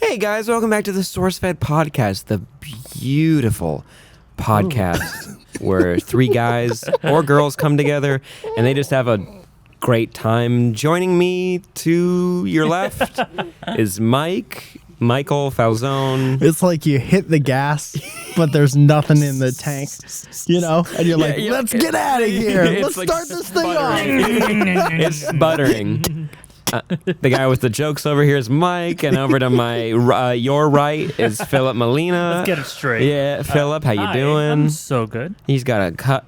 Hey guys, welcome back to the Sourcefed podcast, the beautiful podcast where three guys or girls come together and they just have a great time. Joining me to your left is Michael Falzone. It's like you hit the gas, but there's nothing in the tank, you know? And you're like, let's get out of here. Let's like start this thing off. It's sputtering. The guy with the jokes over here is Mike, and over to my your right is Philip Molina. Let's get it straight. Yeah, Philip, how you doing? I'm so good. He's got a cut.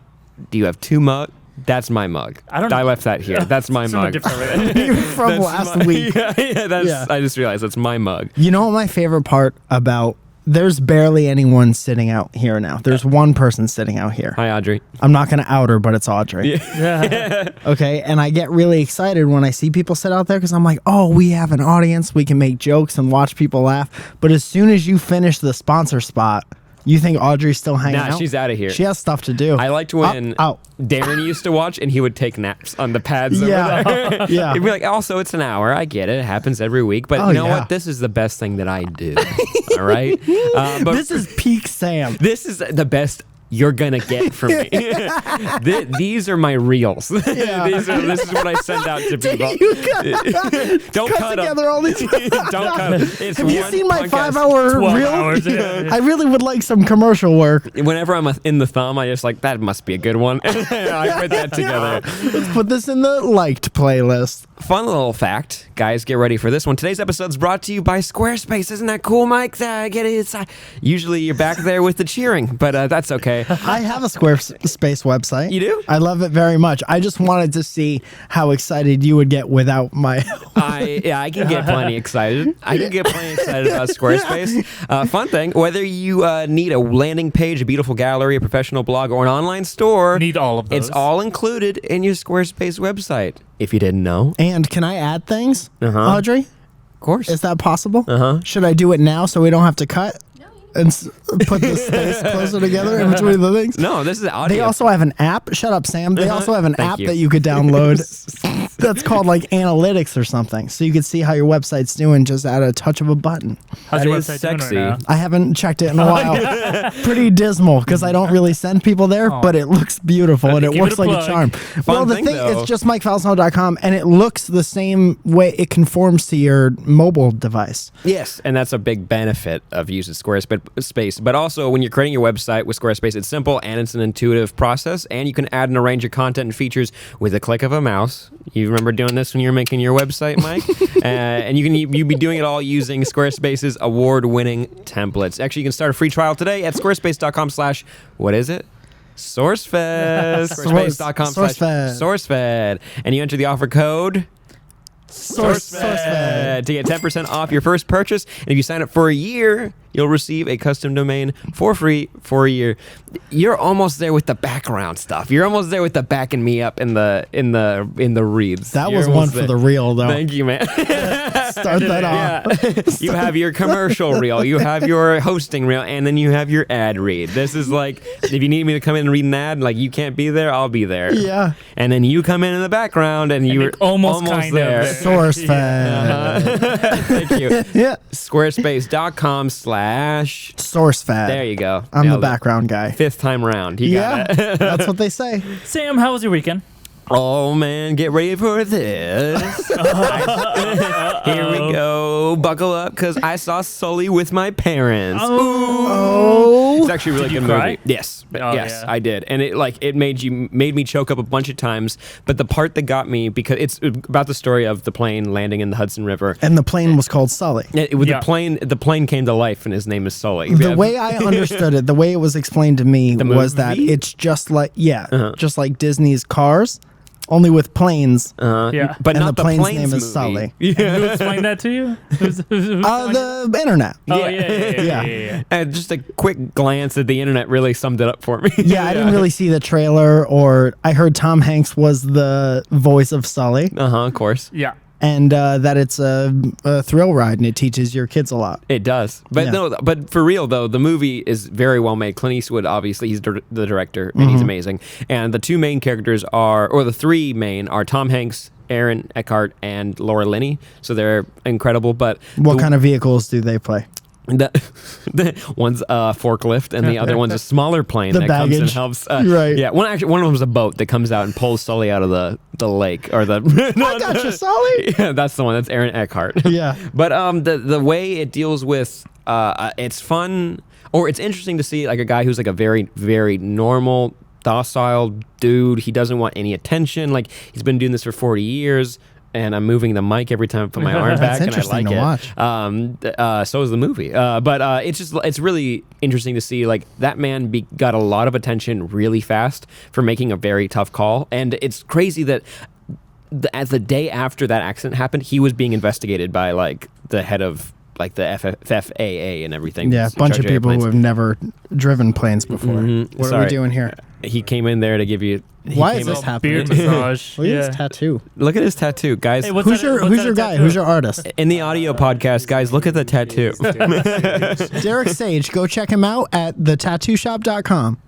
Do you have two mug? That's my mug. I don't know. I left that here. That's my mug. From last week. I just realized that's my mug. You know what my favorite part about... There's barely anyone sitting out here now. There's one person sitting out here. Hi, Audrey. I'm not going to out her, but it's Audrey. Yeah. Okay, and I get really excited when I see people sit out there because I'm like, oh, we have an audience. We can make jokes and watch people laugh. But as soon as you finish the sponsor spot, you think Audrey's still hanging out? Nah, she's out of here. She has stuff to do. I liked when Darren used to watch and he would take naps on the pads over there. Yeah. He'd be like, also, it's an hour. I get it. It happens every week. But you know what? This is the best thing that I do. All right? But this is peak Sam. This is the best you're going to get from me. These are my reels. Yeah. This is what I send out to people. Don't cut together them. all these. Don't cut them. It's Have you seen my podcast. 5-hour 12 reel? hours, yeah. I really would like some commercial work. Whenever I'm in the thumb, I just like, that must be a good one. I put that together. Let's put this in the liked playlist. Fun little fact, guys, get ready for this one. Today's episode is brought to you by Squarespace. Isn't that cool, Mike? Get it. Usually you're back there with the cheering, but that's okay. I have a Squarespace website. You do? I love it very much. I just wanted to see how excited you would get without my help. I can get plenty excited. I can get plenty excited about Squarespace. Fun thing, whether you need a landing page, a beautiful gallery, a professional blog, or an online store, Need all of those. It's all included in your Squarespace website. If you didn't know. And can I add things, Audrey? Of course. Is that possible? Uh-huh. Should I do it now so we don't have to cut? And put the space closer together in between the things? No, this is audio. They also have an app. Shut up, Sam. They also have an Thank app you. that you could download that's called like analytics or something. So you could see how your website's doing just at a touch of a button. How's That your is website sexy. doing right now? I haven't checked it in a while. Pretty dismal because I don't really send people there, but it looks beautiful and it Give works it a like a plug. charm. Well, the thing, thing though. it's just MikeFalzone.com and it looks the same way. It conforms to your mobile device. Yes, and that's a big benefit of using Squarespace. But also, when you're creating your website with Squarespace, it's simple and it's an intuitive process, and you can add and arrange your content and features with a click of a mouse. You remember doing this when you were making your website, Mike? And you'd be doing it all using Squarespace's award-winning templates. Actually, you can start a free trial today at squarespace.com/ what is it? Sourcefed. Squarespace.com/ Sourcefed. And you enter the offer code Sourcefed. to get 10% off your first purchase. And if you sign up for a year, you'll receive a custom domain for free for a year. You're almost there with the background stuff. You're almost there with the backing me up in the reads. That You're was one almost for there. the real, though. Thank you, man. Start that off. Yeah. You have your commercial reel, you have your hosting reel, and then you have your ad read. This is like, if you need me to come in and read an ad, like you can't be there, I'll be there. Yeah. And then you come in the background and you're it almost kind there. of. Sourcefed. Thank you. Yeah. Squarespace.com/ Sourcefed. There you go. I'm the Nailed it. background guy. 5th time round. You got it. That's what they say. Sam, how was your weekend? Oh man, get ready for this. Here we go. Buckle up, because I saw Sully with my parents. Oh. It's actually a really Did you good cry? movie. Yes. Oh, yes, yeah. I did. And it made me choke up a bunch of times. But the part that got me, because it's about the story of the plane landing in the Hudson River. And the plane was called Sully. The plane came to life and his name is Sully. The way I understood it, the way it was explained to me was that movie? it's just like, just like Disney's Cars, only with planes. Yeah. But And not the plane's plane's name is movie. Sully. Who explained that to you? The internet. Oh, yeah. And just a quick glance at the internet really summed it up for me. Yeah, I didn't really see the trailer, or I heard Tom Hanks was the voice of Sully. Of course. Yeah. and that it's a thrill ride and it teaches your kids a lot. It does, but Yeah. no. But for real though, the movie is very well made. Clint Eastwood, obviously, he's the director, and he's amazing. And the two main characters or the three main are Tom Hanks, Aaron Eckhart, and Laura Linney. So they're incredible. But What kind of vehicles do they play? the one's a forklift, and the other one's a smaller plane The that comes and baggage. helps. Right. Yeah. One of them is a boat that comes out and pulls Sully out of the lake or the. I got you, Sully. Yeah, that's the one. That's Aaron Eckhart. Yeah. But the way it deals with it's fun, or it's interesting to see like a guy who's like a very, very normal, docile dude. He doesn't want any attention. Like he's been doing this for 40 years. And I'm moving the mic every time I put my arm back, and I like to it. watch. So is the movie. But it's really interesting to see like that man got a lot of attention really fast for making a very tough call, and it's crazy that as the day after that accident happened, he was being investigated by like the head of like the FAA and everything. Yeah, a bunch of people who have never driven planes before. What are Sorry. we doing here? He came in there to give you. Why is came this in- happening? Beard massage. Look at yeah. this tattoo. Look at his tattoo, guys. Hey, what's Who's that- your what's that guy? tattoo? Who's your artist? In the audio podcast, guys, look at the tattoo. Derek Sage. Go check him out at thetattooshop.com.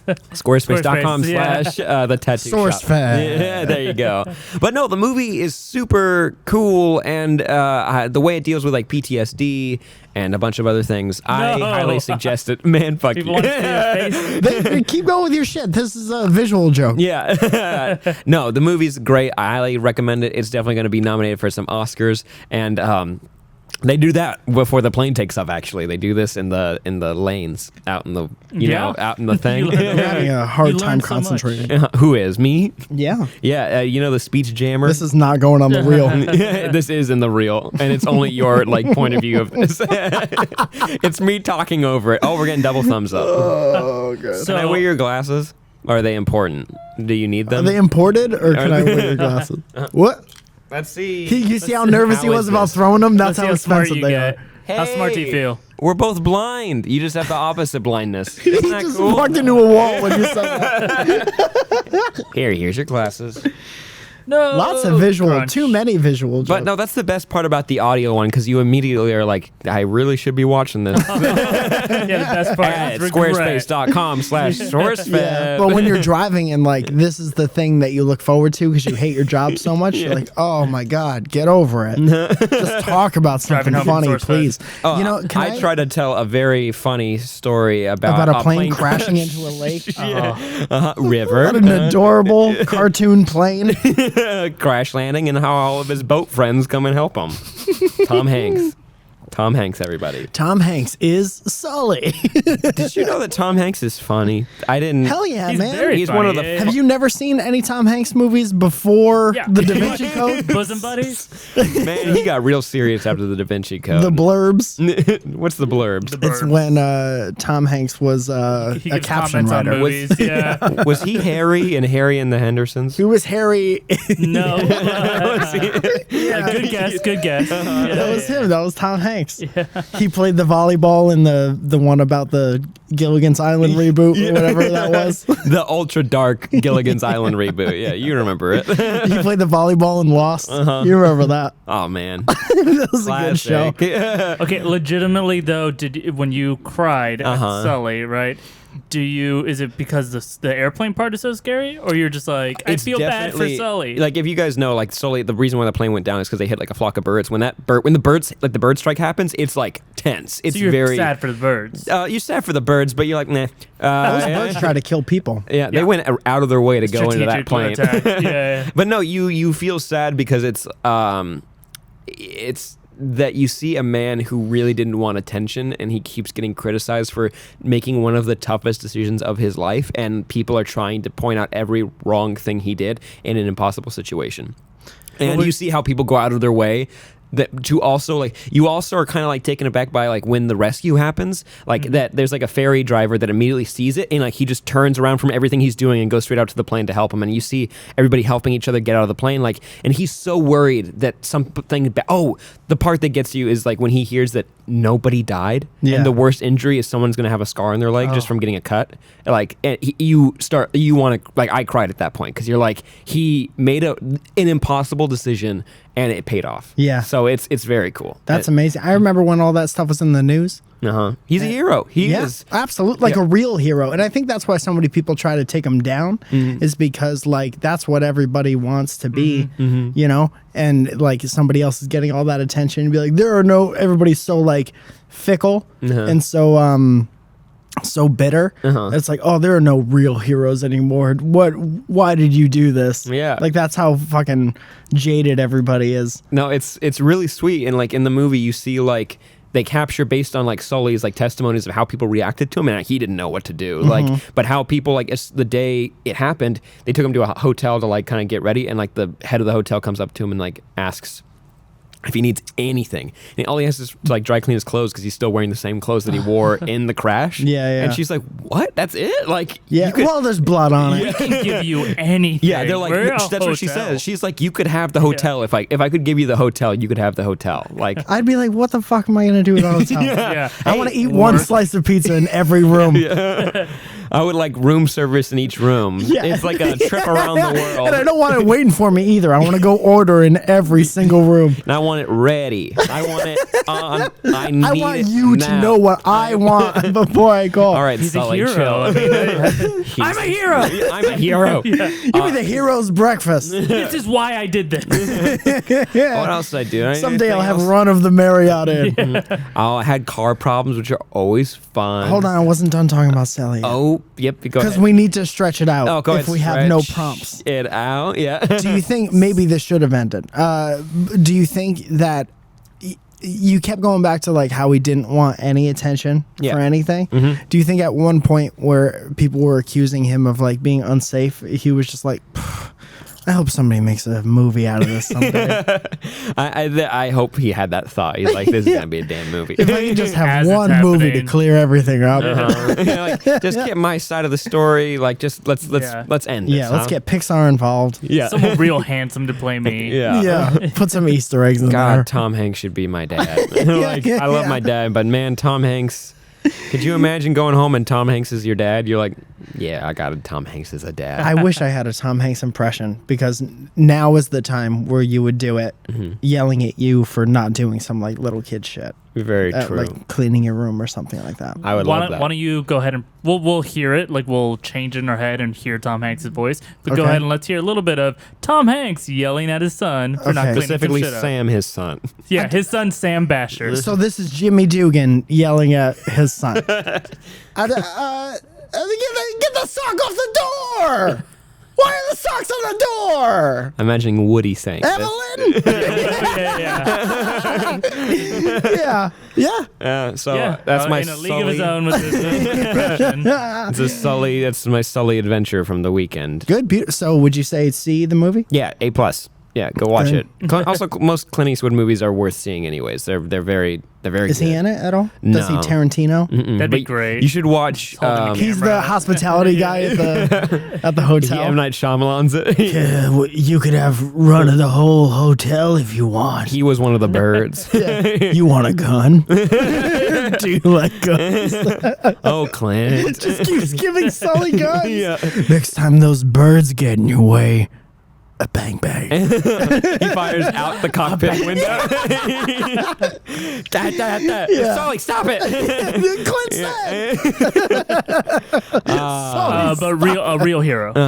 Squarespace.com Squarespace, / the tattoo shop. Sourcefed. Yeah, there you go. But no, the movie is super cool, and the way it deals with like PTSD and a bunch of other things, I No. highly suggest it. Man, fuck People you. want to see your face. Keep going with your shit. This is a visual joke. Yeah. No, the movie's great. I highly recommend it. It's definitely going to be nominated for some Oscars, and they do that before the plane takes off. Actually, they do this in the lanes out in the out in the thing. You learn I'm having a hard You time learn so much. concentrating. Who is me? Yeah. Yeah, the speech jammer. This is not going on the reel. This is in the reel, and it's only your like point of view of this. It's me talking over it. Oh, we're getting double thumbs up. Oh, good. Can I wear your glasses? Or are they important? Do you need Are them? they imported or can I wear your glasses? What? Let's see. You see how nervous he How was is about this? throwing them? That's Let's see how smart expensive you they get. are. How smart do you feel? We're both blind. You just have the opposite blindness. He Isn't that just cool? walked into a wall when you said that. Here's your glasses. No. Lots of visual, Crunch. too many visual jokes. But no, that's the best part about the audio one, because you immediately are like, I really should be watching this. Yeah, the best part At is regret. squarespace.com/sourcefed. yeah, but when you're driving and like this is the thing that you look forward to because you hate your job so much, you're like, oh my god, get over it. Just talk about something Driving home funny, from Sourcefed. please. Oh, You know, can I try to tell a very funny story about a plane crashing into a lake. river. What an adorable cartoon plane. Crash landing, and how all of his boat friends come and help him. Tom Hanks. Tom Hanks, everybody. Tom Hanks is Sully. Did you know that Tom Hanks is funny? I didn't. Hell yeah, He's man. very He's funny. one of the- Yeah, Have you never seen any Tom Hanks movies before Yeah. The Da Vinci Code? Bosom buddies? Man, he got real serious after the Da Vinci Code. The blurbs. What's the blurbs? The It's Burbs. when Tom Hanks was He a gives caption comments on writer. movies. Yeah. Was he Harry in Harry and the Hendersons? Who was Harry? No. Yeah. Good guess. Good guess. Yeah, That was yeah. him. That was Tom Hanks. He played the volleyball in the one about the Gilligan's Island reboot or whatever that was. The ultra dark Gilligan's Island reboot. Yeah, you remember it. He played the volleyball and lost. You remember that? Oh man, That was a good show. classic. Yeah. Okay, legitimately though, when you cried at Sully, right? Is it because the airplane part is so scary, or you're just like, I It's feel bad for definitely- Sully? Like if you guys know, like Sully, the reason why the plane went down is because they hit like a flock of birds. When the bird strike happens, it's like tense. It's so you're very sad for the birds. You're sad for the birds, but you're like, nah. Those birds try to kill people. Yeah, they Yeah. went out of their way to go into that Strategic plane. attack. Yeah. But no, you feel sad because it's that you see a man who really didn't want attention, and he keeps getting criticized for making one of the toughest decisions of his life, and people are trying to point out every wrong thing he did in an impossible situation. And you see how people go out of their way that to also like you also are kind of like taken aback by like when the rescue happens, like that there's like a ferry driver that immediately sees it, and like he just turns around from everything he's doing and goes straight out to the plane to help him, and you see everybody helping each other get out of the plane, like, and he's so worried that something the part that gets you is like when he hears that nobody died, Yeah. and the worst injury is someone's gonna have a scar on their leg just from getting a cut, like, and you want to, like, I cried at that point because you're like, he made an impossible decision and it paid off. Yeah. So it's very cool. That's amazing. I remember when all that stuff was in the news. He's a hero. He is absolutely like a real hero, and I think that's why so many people try to take him down is because like that's what everybody wants to be, you know, and like somebody else is getting all that attention and be like, everybody's so like fickle and so so bitter. It's like, oh, there are no real heroes anymore. Why did you do this? Yeah, like that's how fucking jaded everybody is. No, it's really sweet, and like in the movie you see like they capture based on like Sully's like testimonies of how people reacted to him, and he didn't know what to do. Like, but how people like the day it happened, they took him to a hotel to like kind of get ready, and like the head of the hotel comes up to him and like asks if he needs anything, and all he has is to like dry clean his clothes because he's still wearing the same clothes that he wore in the crash. And she's like, "What? That's it? Like, well, there's blood on it. We can give you anything." Yeah, they're like, that's what she says. She's like, "You could have the hotel if I could give you the hotel, you could have the hotel." Like, I'd be like, "What the fuck am I gonna do with a hotel?" I want to eat one slice of pizza in every room. I would like room service in each room. It's like a trip around the world. And I don't want it waiting for me either. I want to go order in every single room. And I want it ready. I want it on. I want you to know what I want before I go. All right, he's Sully, a hero. chill. I'm a hero. I'm a hero. Give me the hero's breakfast. This is why I did this. What else did I do? Someday I'll have run of the Marriott in. Oh, I had car problems, which are always fun. Hold on, I wasn't done talking about Sally yet. Oh, yep. Because we need to stretch it out if we have no Stretch prompts. it out, yeah. Do you think maybe this should have ended? Do you think that you kept going back to like how he didn't want any attention for anything? Do you think at one point where people were accusing him of like being unsafe, he was just like, I hope somebody makes a movie out of this someday. I hope he had that thought. He's like, this is gonna be a damn movie. If I can just have As one it's movie to happening. clear everything up. Like, just get my side of the story. Like, just let's end this. Yeah, let's get Pixar involved. Yeah. Someone real handsome to play me. Yeah. Put some Easter eggs in God, there. Tom Hanks should be my dad. Like, I love my dad, but man, Tom Hanks. Could you imagine going home and Tom Hanks is your dad? You're like, yeah, I got it. Tom Hanks is a dad. I wish I had a Tom Hanks impression because now is the time where you would do it, yelling at you for not doing some like little kid shit. Very true. Like cleaning your room or something like that. I would love that. Why don't you go ahead and we'll hear it, like we'll change it in our head and hear Tom Hanks' voice. But go ahead and let's hear a little bit of Tom Hanks yelling at his son for not cleaning Specifically some shit up. Sam, his son. Yeah, his son Sam Basher. So this is Jimmy Dugan yelling at his son. Get the sock off the door! Why are the socks on the door? I'm imagining Woody saying this. Evelyn? Yeah. So that's my in a league of Sully. his own with his impression. It's a Sully. That's my Sully adventure from the weekend. Good. So would you say see the movie? Yeah, A+. Yeah, go watch it. Also, most Clint Eastwood movies are worth seeing, anyways. They're very Is good. he in it at all? Does he No. Tarantino? That'd be But great. You should watch. He's the hospitality guy at the hotel. M. Night Shyamalan's it. You could have run of the whole hotel if you want. He was one of the birds. You want a gun? Do you like guns? Oh, Clint. Just keeps giving Sully guns. Yeah. Next time those birds get in your way, a bang bang. He fires out the cockpit window. Yeah. Sully, stop it. Clint said. but a real hero. A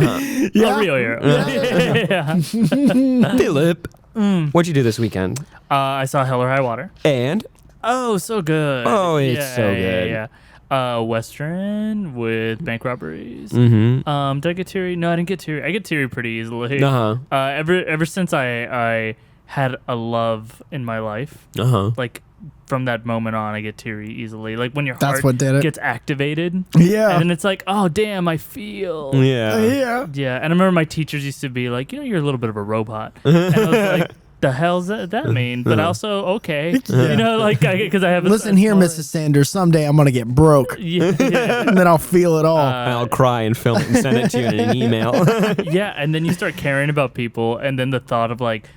real hero. Yeah. Philip. What'd you do this weekend? I saw Hell or High Water. And? Oh, so good. Oh, it's so good. Yeah. Western with bank robberies. Mm-hmm. Did I get teary? No, I didn't get teary. I get teary pretty easily. Uh-huh. Ever since I had a love in my life, like from that moment on, I get teary easily. Like when your heart what did it. gets activated. Yeah. And then it's like, oh damn, I feel. Yeah. Yeah. And I remember my teachers used to be like, you're a little bit of a robot. And I was like, the hell's that mean? But also, okay. You know, like, because I have Listen here, Mrs. Sanders. Someday I'm gonna get broke, Yeah. and then I'll feel it all. And I'll cry and film it and send it to you in an email. Yeah, and then you start caring about people, and then the thought of like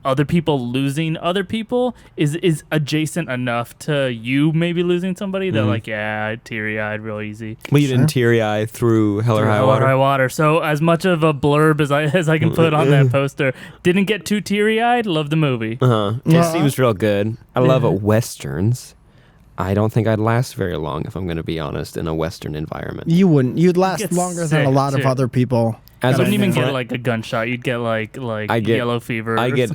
other people losing other people is adjacent enough to you maybe losing somebody that like, yeah, teary-eyed real easy. Well, you didn't teary-eye through Hell or High Water. So as much of a blurb as I can put on that poster, didn't get too teary-eyed. Love the movie. It seems real good. I love westerns. I don't think I'd last very long, if I'm going to be honest, in a Western environment. You wouldn't. You'd last Get longer than a sick, lot of too. other people. You wouldn't even get like a gunshot. You'd get like yellow fever. I get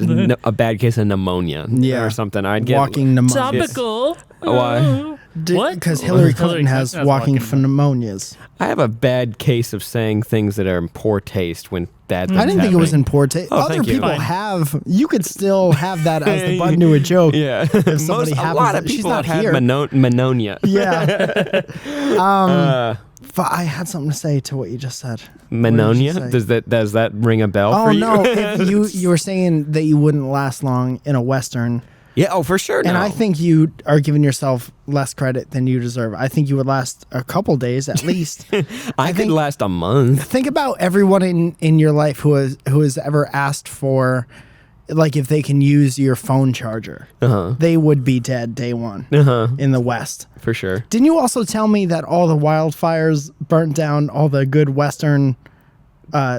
a bad case of pneumonia or something. I'd get walking pneumonia. topical. Why? What? Because Hillary Clinton has walking pneumonias. I have a bad case of saying things that are in poor taste when bad things I didn't think it was in poor taste. Oh, Other thank you. people Fine. have. You could still have that as the button to a joke. Yeah. If somebody a happens lot to- of she's people not have here. pneumonia. Yeah. I had something to say to what you just said. Pneumonia? What did you say? Does that ring a bell Oh for you? no! If you were saying that you wouldn't last long in a Western, Yeah, oh, for sure. and no. I think you are giving yourself less credit than you deserve. I think you would last a couple days at least. I could think- last a month. Think about everyone in your life who has ever asked for, like, if they can use your phone charger. They would be dead day one in the West. For sure. Didn't you also tell me that all the wildfires burnt down all the good Western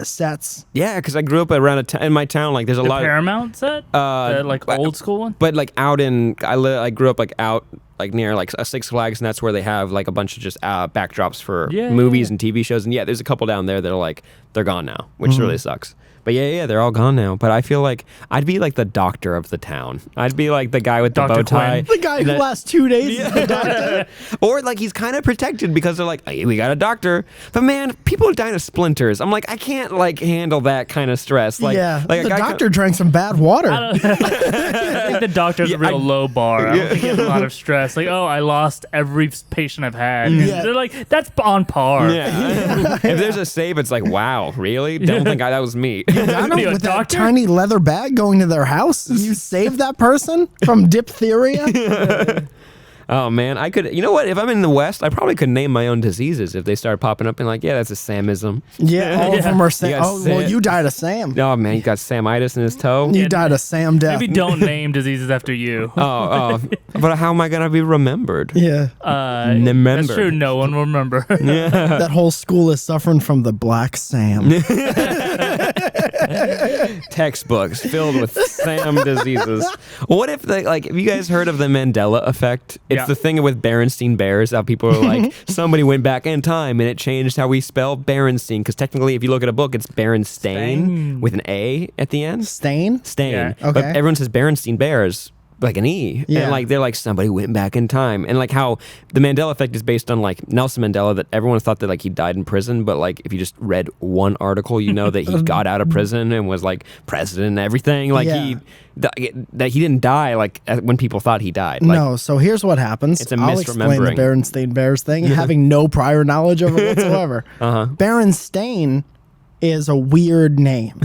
sets? Yeah, because I grew up around in my town. Like, there's a The lot of. Paramount set? The, like old school one? But like out in, I grew up like out like near like a Six Flags, and that's where they have like a bunch of just backdrops for movies and TV shows. And yeah, there's a couple down there that are like they're gone now, which really sucks. But yeah, they're all gone now. But I feel like I'd be like the doctor of the town. I'd be like the guy with the Dr. bow tie. The guy who lasts 2 days is the doctor. Or like he's kind of protected because they're like, hey, we got a doctor. But man, people are dying of splinters. I'm like, I can't like handle that kind of stress. Like, Yeah, like a the guy doctor drank some bad water. I think the doctor's a real low bar. I don't think he has a lot of stress. Like, oh, I lost every patient I've had. And Yeah. they're like, that's on par. Yeah. If there's a save, it's like, wow, really? Don't think that was me. Got 'em Be a with that doctor? tiny leather bag going to their house. You saved that person from diphtheria. Oh man, I could. You know what? If I'm in the West, I probably could name my own diseases if they started popping up and like, yeah, that's a Samism. Yeah, all of them are Sam. You got Oh, well, Sam. you died of Sam. Oh man, he got Samitis in his toe. You died of Sam death. Maybe don't name diseases after you. Oh, but how am I gonna be remembered? Yeah, Remember. That's true. No one will remember. that whole school is suffering from the Black Sam. Textbooks filled with Sam diseases. What if have you guys heard of the Mandela effect? It's Yeah. the thing with Berenstain Bears, how people are like, somebody went back in time and it changed how we spell Berenstain, because technically if you look at a book, it's Berenstain Stain. with an A at the end. Stain? Stain. Yeah. But Okay. everyone says Berenstain Bears like an E. Yeah. And like they're like somebody went back in time. And like how the Mandela effect is based on like Nelson Mandela, that everyone thought that like he died in prison, but like if you just read one article, you know that he got out of prison and was like president and everything. Like that he didn't die like when people thought he died. Like, No, so here's what happens. It's a I'll explain the misremembering. Berenstain Bears thing, having no prior knowledge of it whatsoever. Berenstain is a weird name.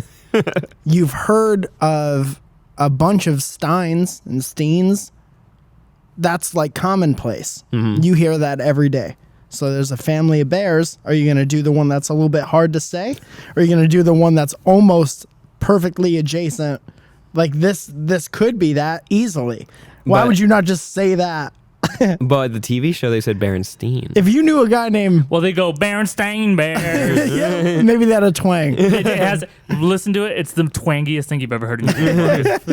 You've heard of a bunch of Steins and Steens. That's like commonplace. You hear that every day. So there's a family of bears. Are you going to do the one that's a little bit hard to say? Or are you going to do the one that's almost perfectly adjacent? Like this could be that easily. Why But- would you not just say that? But the TV show, they said Berenstain. If you knew a guy named, Well, they go Berenstain Bears. maybe that a twang. It has. Listen to it. It's the twangiest thing you've ever heard in your life.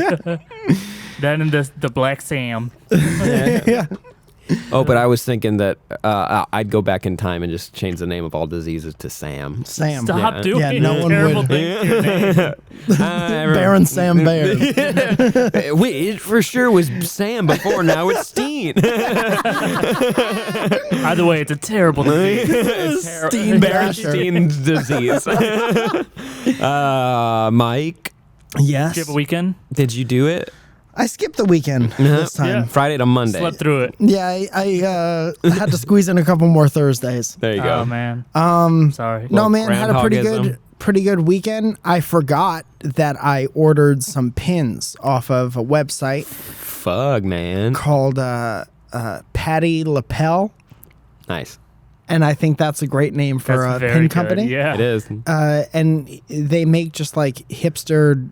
That and the Black Sam. Yeah. Oh, but I was thinking that I'd go back in time and just change the name of all diseases to Sam. Sam. Stop Yeah. doing Yeah, no one terrible would. things to your name. Baron Sam Bear. Wait, it for sure was Sam before. Now it's Steen. Either way, it's a terrible disease. Steen Basher. Steen's disease. Mike, Yes. Did you have a weekend? did you do it? I skipped the weekend this time. Yeah. Friday to Monday. Slept through it. Yeah, I had to squeeze in a couple more Thursdays. There you go. Oh man. Sorry. No, man, had a groundhogism. pretty good weekend. I forgot that I ordered some pins off of a website Fuck, man. called Patty Lapel. Nice. And I think that's a great name for That's a very pin good, company. Yeah. It is. And they make just like hipster,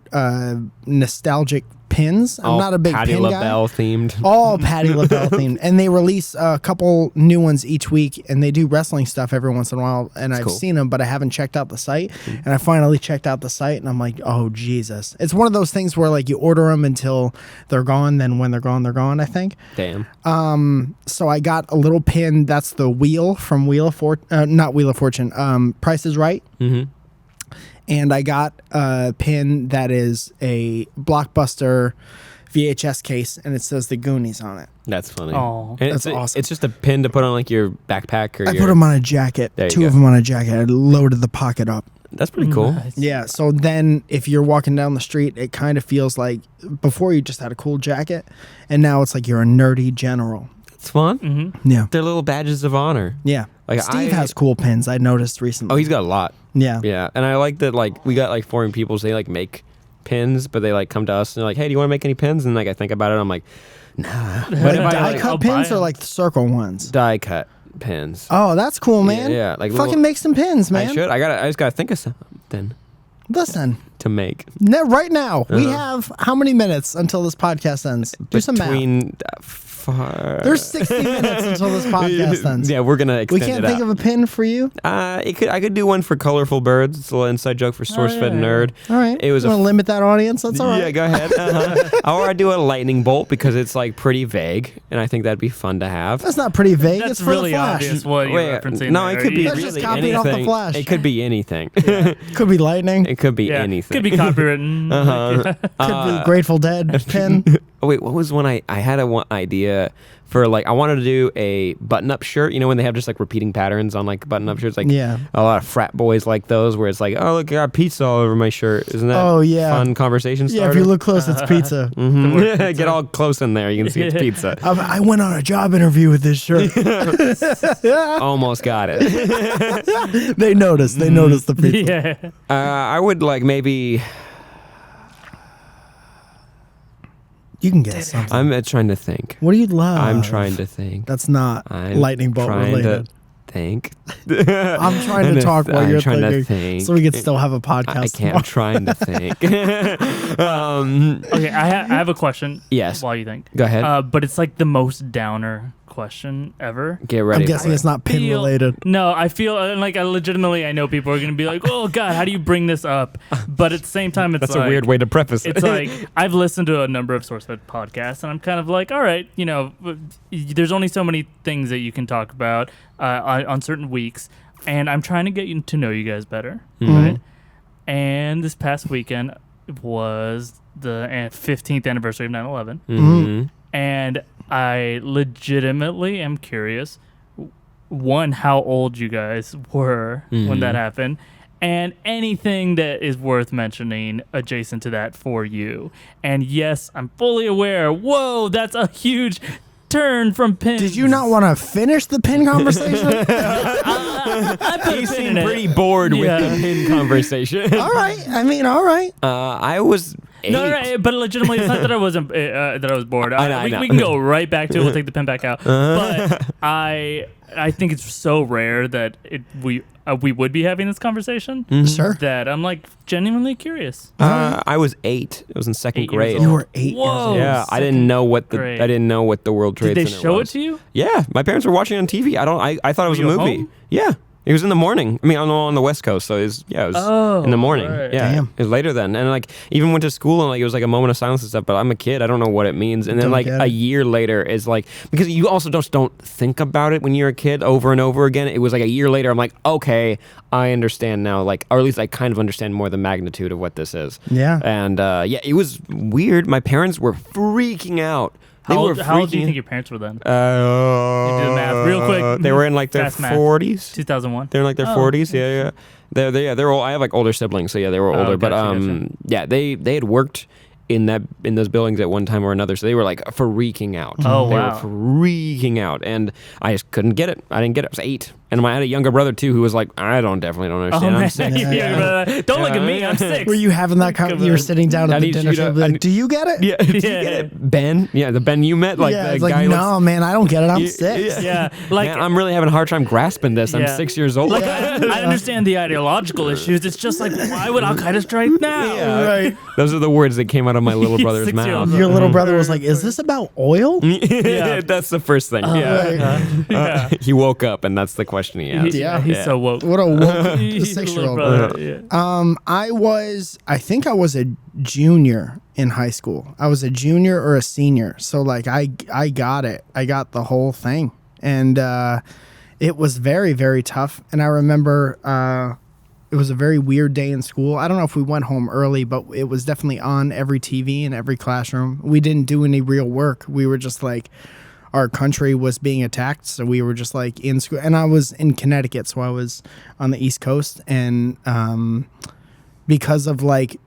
nostalgic pins. I'm not a big Patti pin LaBelle guy. themed. All Patti LaBelle themed, and they release a couple new ones each week, and they do wrestling stuff every once in a while. And I've cool. seen them, but I haven't checked out the site. And I finally checked out the site, and I'm like, oh Jesus! It's one of those things where like you order them until they're gone. Then when they're gone, they're gone. I think. Damn. So I got a little pin. That's the wheel from not Wheel of Fortune. Price is Right. Mm-hmm. And I got a pin that is a Blockbuster VHS case, and it says The Goonies on it. That's funny. Aw. And That's awesome. It's just a pin to put on like your backpack or I your. put them on a jacket. There you Two go. of them on a jacket. I loaded the pocket up. That's pretty cool. Nice. Yeah. So then, if you're walking down the street, it kind of feels like before you just had a cool jacket, and now it's like you're a nerdy general. It's fun. Mm-hmm. Yeah. They're little badges of honor. Yeah. Like Steve has cool pins. I noticed recently. Oh, he's got a lot. Yeah. Yeah, and I like that. Like we got like foreign people, so they like make pins, but they like come to us and they're like, "Hey, do you want to make any pins?" And like I think about it, I'm like, "Nah." But Like if I die like, I'll cut buy pins or them. like the circle ones? die cut pins. Oh, that's cool, man. Yeah, like fucking little- make some pins, man. I should. I just gotta think of something Listen, to make right now we Uh-huh. have how many minutes until this podcast ends? Do some math. between. There's 60 minutes until this podcast ends. Yeah, we're gonna We extend can't it think out. of a pin for you. I could do one for colorful birds. It's a little inside joke for Sourcefed yeah. Nerd. All right. It was you a want to limit that audience? That's all right. Yeah, go ahead. Or I do a lightning bolt because it's like pretty vague, and I think that'd be fun to have. That's not pretty vague. That's it's for really the Flash. obvious what you're Wait, referencing. no, there. it could be Yeah. That's just really copied off the anything. Flash. It could be anything. Could be lightning. It could be Yeah. anything. Could be copywritten. Could be Grateful Dead pin. Oh, wait, what was one I had a one idea for, like, I wanted to do a button-up shirt, you know, when they have just like repeating patterns on like button-up shirts, like Yeah. a lot of frat boys like those, where it's like, oh look, I got pizza all over my shirt. Isn't that Oh, yeah. fun conversation starter? Yeah, if you look close, it's pizza. Mhm. Get all close in there, you can see it's pizza. I went on a job interview with this shirt. Almost got it. They noticed. They noticed the people. Yeah. I would like maybe. You can guess something. I'm trying to think. What do you love? I'm trying to think. That's not I'm lightning bolt trying related. to think. I'm trying to talk while I'm you're trying to thinking, think. so we can still have a podcast. I can't. I'm trying to think. Okay, I have a question. Yes. While you think. Go ahead. But it's like the most downer question ever. Get ready. I'm guessing for it's it. not pin related. No, I feel like I legitimately I know people are gonna be like, oh God, how do you bring this up? But at the same time, it's That's like, a weird way to preface it. It's like I've listened to a number of Sourcefed podcasts, and I'm kind of like, all right, you know, there's only so many things that you can talk about on certain weeks, and I'm trying to get to know you guys better, right? And this past weekend was the 15th anniversary of 9/11, Mhm. and I legitimately am curious, one, how old you guys were when that happened, and anything that is worth mentioning adjacent to that for you. And yes, I'm fully aware, whoa, that's a huge turn from pins. Did you not want to finish the pin conversation? I put a You pin seem in it. pretty bored Yeah. with the pin conversation. All right. I mean, all right. I was 8. No, but legitimately, it's not that I wasn't that I was bored. I know. We can go right back to it. We'll take the pen back out. But I think it's so rare that we would be having this conversation. Sure. That I'm like genuinely curious. I was 8. It was in second 8 years grade. old. You were 8 Whoa. years old. Yeah, I didn't know what the grade. I didn't know what the World Trade Did they Center show was. it to you? Yeah, my parents were watching it on TV. I thought it was a Were you movie. home? Yeah. It was in the morning. I mean, on the West Coast, so it was Oh, in the morning. right. Yeah, Damn. it was later then, and like even went to school and like it was like a moment of silence and stuff. But I'm a kid, I don't know what it means. And then Don't like get a it. year later is like because you also don't think about it when you're a kid over and over again. It was like a year later. I'm like, okay, I understand now. Like, or at least I kind of understand more the magnitude of what this is. Yeah. And yeah, it was weird. My parents were freaking out. They How were old do you freaking- think your parents were then? You do the math real quick. They were in like their Fast math. 40s. 2001. They're in like their 40s. Yeah. They're all. I have like older siblings, so yeah, they were older. But gotcha. yeah, they had worked in those buildings at one time or another, so they were like freaking out. Oh, they wow. were freaking out, and I just couldn't get it. I didn't get it. I was 8. And I had a younger brother too who was like, I definitely don't understand. I'm sick. Don't look at me. I'm 6. Were you having that you were sitting down at the dinner table like, do you get it? Yeah, do you get it? Ben? Yeah, the Ben you met? Like, yeah, the it's guy like, no, man, I don't get it. I'm 6. Yeah. Like, man, I'm really having a hard time grasping this. I'm 6 years old. Like, I understand the ideological issues. It's just like, why would Al Qaeda strike now? Yeah, right. Those are the words that came out of my little brother's 6-year-old. mouth. Your little brother was like, is this about oil? Yeah. That's the first thing. He woke up, and that's the question he asked. He's so woke. What a woke 6-year-old. I think I was a junior in high school. I was a junior or a senior. So like I got it. I got the whole thing. And it was very, very tough. And I remember it was a very weird day in school. I don't know if we went home early, but it was definitely on every TV in every classroom. We didn't do any real work. We were just like, our country was being attacked, so we were just like in school. And I was in Connecticut, so I was on the East Coast. And because of like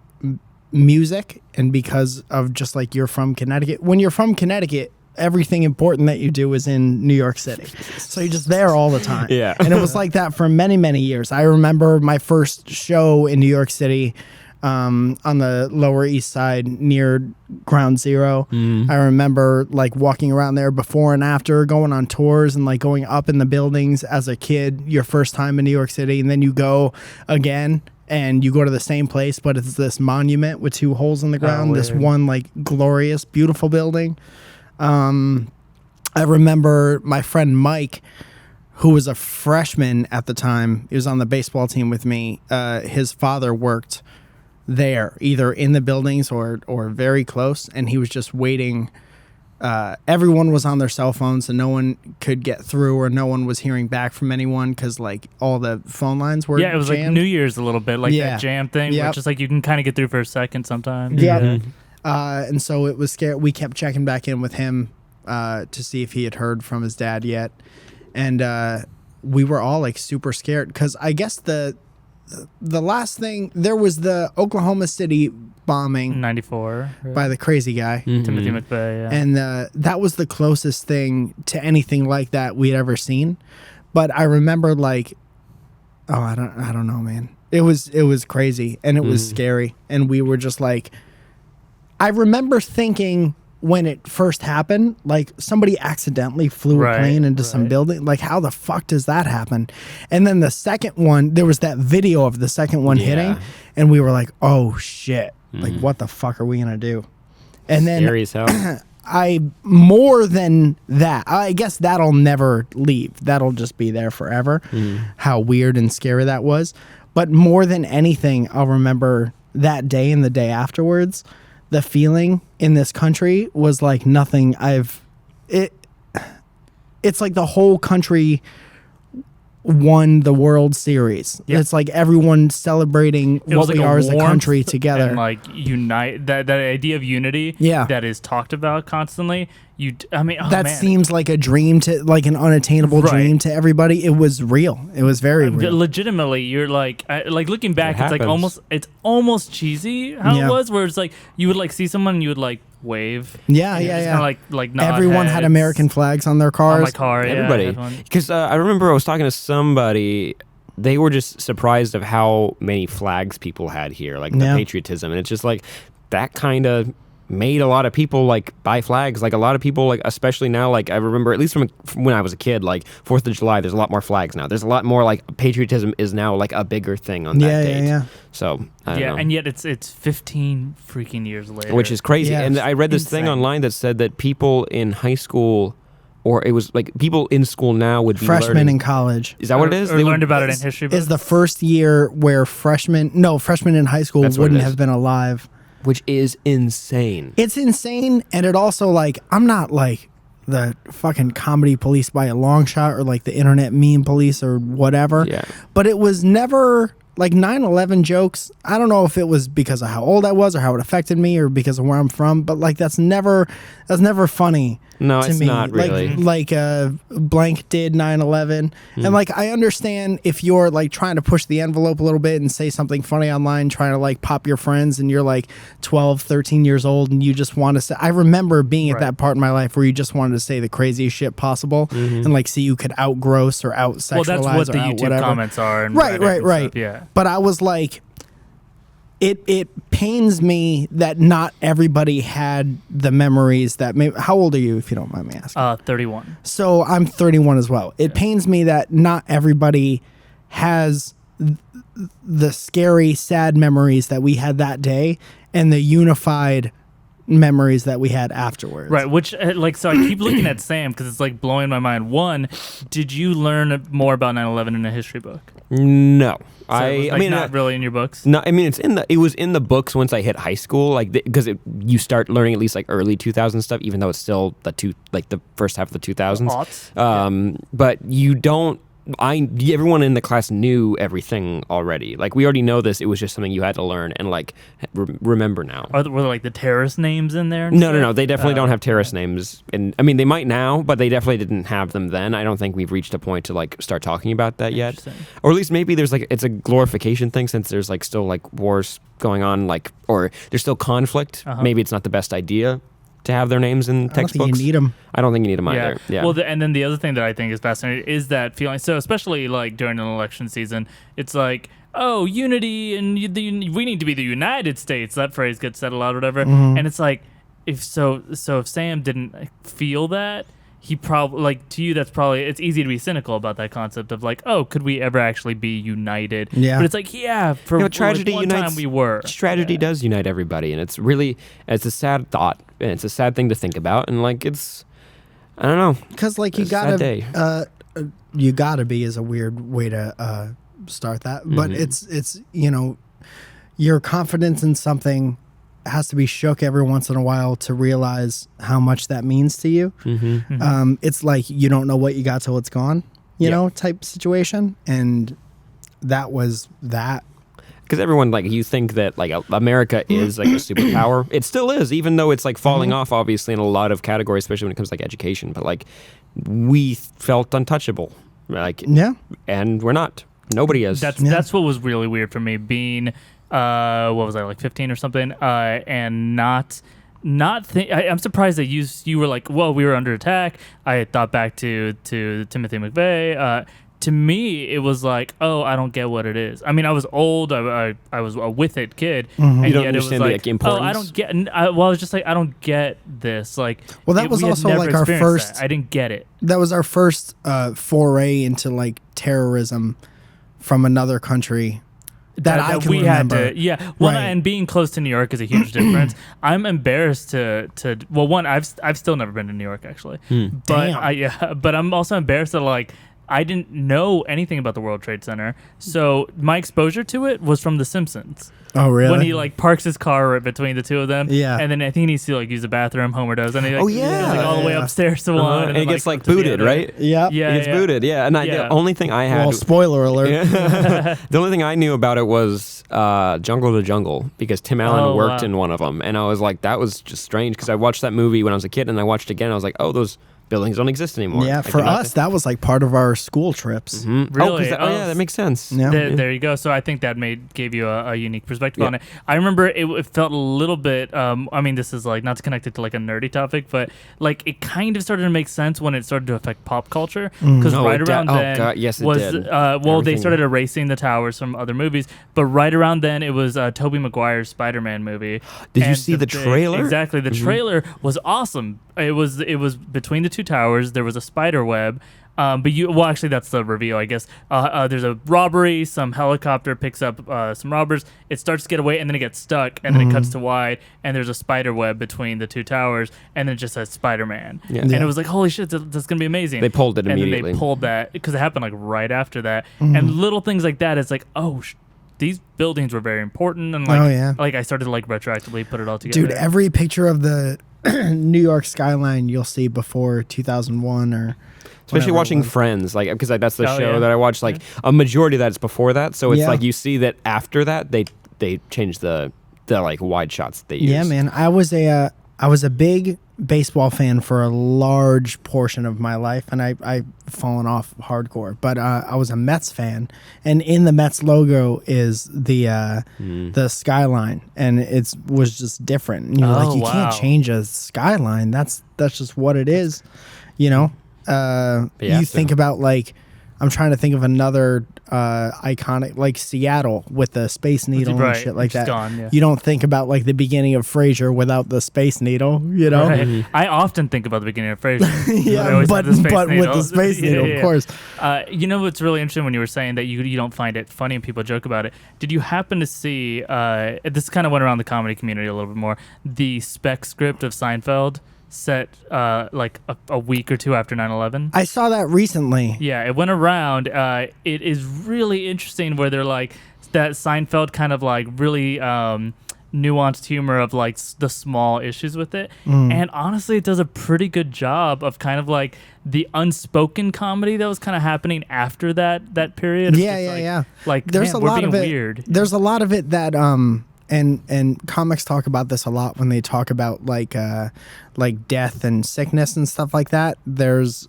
music and because of just like you're from Connecticut, when you're from Connecticut, everything important that you do is in New York City. So you're just there all the time. Yeah. And it was like that for many, many years. I remember my first show in New York City on the Lower East Side near Ground Zero. I remember like walking around there before and after, going on tours and like going up in the buildings as a kid, your first time in New York City. And then you go again and you go to the same place, but it's this monument with 2 holes in the ground, this one like glorious, beautiful building. I remember my friend Mike, who was a freshman at the time, he was on the baseball team with me. His father worked there, either in the buildings or very close, and he was just waiting. Everyone was on their cell phones, and no one could get through, or no one was hearing back from anyone because like all the phone lines were it was jammed. like New Year's a little bit, like that jam thing, where it's just like you can kind of get through for a second sometimes. And so it was scary. We kept checking back in with him to see if he had heard from his dad yet, and we were all like super scared because I guess the last thing, there was the Oklahoma City bombing 94 by the crazy guy, Timothy McVeigh, and that was the closest thing to anything like that we'd ever seen. But I remember like, I don't know, man. It was crazy and it was scary, and we were just like, I remember thinking when it first happened, like somebody accidentally flew a plane into some building. Like, how the fuck does that happen? And then the second one, there was that video of the second one hitting, and we were like, oh shit, like what the fuck are we gonna do? And then scary as hell. more than that, I guess that'll never leave. That'll just be there forever. How weird and scary that was. But more than anything, I'll remember that day and the day afterwards. The feeling in this country was like nothing it's like the whole country won the World Series. It's like everyone celebrating what we are as a country together. And like unite, that idea of unity that is talked about constantly. That seems like a dream to, like an unattainable dream to everybody. It was real. It was very real. Legitimately, you're like looking back, it's like almost cheesy how it was, where it's like you would like see someone and you would like wave. Like nod everyone heads. had American flags on their cars. On my car, everybody. Because I remember I was talking to somebody. They were just surprised of how many flags people had here, like the patriotism, and it's just like that kind of made a lot of people like buy flags. Like a lot of people, like especially now, like I remember at least from when I was a kid, like 4th of July, there's a lot more flags now. There's a lot more like patriotism is now like a bigger thing on that date. So I don't know. And yet it's 15 freaking years later, which is crazy. And I read this thing online that said that people in high school, or it was like people in school now would be freshmen in college. Is that what it is? Or they learned about it in history books? Is the first year where freshmen in high school wouldn't have been alive. Which is insane. It's insane, and it also, like, I'm not, like, the fucking comedy police by a long shot or, like, the internet meme police or whatever. Yeah. But it was never, like, 9/11 jokes. I don't know if it was because of how old I was or how it affected me or because of where I'm from, but, like, that's never funny. No, to it's me. not really. Like blank did 9/11, and like I understand if you're like trying to push the envelope a little bit and say something funny online, trying to like pop your friends, and you're like 12, 13 years old, and you just want to say. I remember being at that part in my life where you just wanted to say the craziest shit possible, and like see you could outgross or out sexualize. Well, that's what the YouTube whatever. comments are. And Right. Stuff, yeah. But I was like, it pains me that not everybody had the memories that. How old are you, if you don't mind me asking? 31. So I'm 31 as well. It pains me that not everybody has the scary, sad memories that we had that day and the unified memories that we had afterwards. Right, which so I keep looking at Sam because it's like blowing my mind. One, did you learn more about 9/11 in a history book? No. So it was, I mean, not really in your books. No, I mean it was in the books once I hit high school, like because you start learning at least like early 2000 stuff, even though it's still the first half of the 2000s. Aughts. But you don't. Everyone in the class knew everything already. Like we already know this. It was just something you had to learn and like remember now. Were there like the terrorist names in there? No. They definitely don't have terrorist names. And I mean, they might now, but they definitely didn't have them then. I don't think we've reached a point to like start talking about that yet. Or at least maybe there's like it's a glorification thing since there's like still like wars going on, like or there's still conflict. Maybe it's not the best idea to have their names in textbooks. I don't think you need them. I don't think you need them either. Yeah. Well, and then the other thing that I think is fascinating is that feeling. So especially like during an election season, it's like, oh, unity and we need to be the United States. That phrase gets said a lot, or whatever. And it's like, if Sam didn't feel that, he probably like to you. That's probably it's easy to be cynical about that concept of like, oh, could we ever actually be united? Yeah. But it's like, yeah, for tragedy one unites. time we were. Tragedy does unite everybody, and it's a sad thought, and it's a sad thing to think about, and like it's, I don't know, because like you gotta be is a weird way to start that, but it's your confidence in something has to be shook every once in a while to realize how much that means to you. It's like you don't know what you got till it's gone, you know, type situation. And that was that. Because everyone, like, you think that, like, America is, like, a superpower. It still is, even though it's, like, falling off, obviously, in a lot of categories, especially when it comes to, like, education. But, like, we felt untouchable. Like, and we're not. Nobody is. That's what was really weird for me, being... what was I, like 15 or something? And I'm surprised that you were like, well, we were under attack. I thought back to Timothy McVeigh. To me, it was like, oh, I don't get what it is. I mean, I was old. I was a with it kid. And you don't yet it was understand like, the importance? oh, I don't get. I was just like, I don't get this. Like, well, that was we had also never like our experienced first. that. I didn't get it. That was our first foray into like terrorism from another country. That I can remember. And being close to New York is a huge difference. I'm embarrassed to one, I've still never been to New York actually, but I'm also embarrassed that like I didn't know anything about the World Trade Center, so my exposure to it was from The Simpsons. Oh, really? When he like parks his car right between the two of them, yeah, and then I think he needs to like use the bathroom. Homer does, and he like, goes like all the way upstairs to one, and he gets like booted, right? Yeah, he gets booted. Yeah, and the only thing I had, well, spoiler alert, the only thing I knew about it was Jungle to Jungle because Tim Allen worked in one of them, and I was like, that was just strange because I watched that movie when I was a kid, and I watched it again. And I was like, oh, those buildings don't exist anymore. Yeah, for us, that was like part of our school trips. Really? That makes sense. Yeah. There you go. So I think that gave you a unique perspective on it. I remember it felt a little bit. I mean, this is like not to connect it to like a nerdy topic, but like it kind of started to make sense when it started to affect pop culture because around then yes, it was did. They started erasing the towers from other movies, but right around then it was Tobey Maguire's Spider-Man movie. Did you see the trailer? Exactly, the trailer was awesome. It was between the two towers. There was a spider web. Actually, that's the reveal, I guess. There's a robbery. Some helicopter picks up some robbers. It starts to get away, and then it gets stuck, and then it cuts to wide, and there's a spider web between the two towers, and then it just says Spider-Man. Yeah. And it was like, holy shit, that's going to be amazing. They pulled it immediately. And then they pulled that, because it happened like right after that. And little things like that, it's like, these buildings were very important, and like I started to like retroactively put it all together. Dude, every picture of the New York skyline you'll see before 2001 or especially watching Friends, like because that's the show that I watched. Like a majority of that is before that, so it's like you see that after that they changed the like wide shots they use. Yeah, man, I was a big baseball fan for a large portion of my life, and I've fallen off hardcore. But I was a Mets fan, and in the Mets logo is the skyline, and it was just different. And you're like, you can't change a skyline. That's just what it is, you know. You think about like, I'm trying to think of another iconic, like Seattle with the Space Needle and shit like that. Gone, yeah. You don't think about like the beginning of Frasier without the Space Needle, you know? Right. I often think about the beginning of Frasier. But with the Space Needle, of course. You know what's really interesting when you were saying that you don't find it funny and people joke about it? Did you happen to see, this kind of went around the comedy community a little bit more, the spec script of Seinfeld? Set like a week or two after 9/11. I saw that recently. Yeah, it went around. It is really interesting where they're like that Seinfeld kind of like really nuanced humor of like the small issues with it. And honestly, it does a pretty good job of kind of like the unspoken comedy that was kind of happening after that period. Yeah. Like there's man, a lot we're of being it. Weird. There's a lot of it that and comics talk about this a lot when they talk about like death and sickness and stuff like that. There's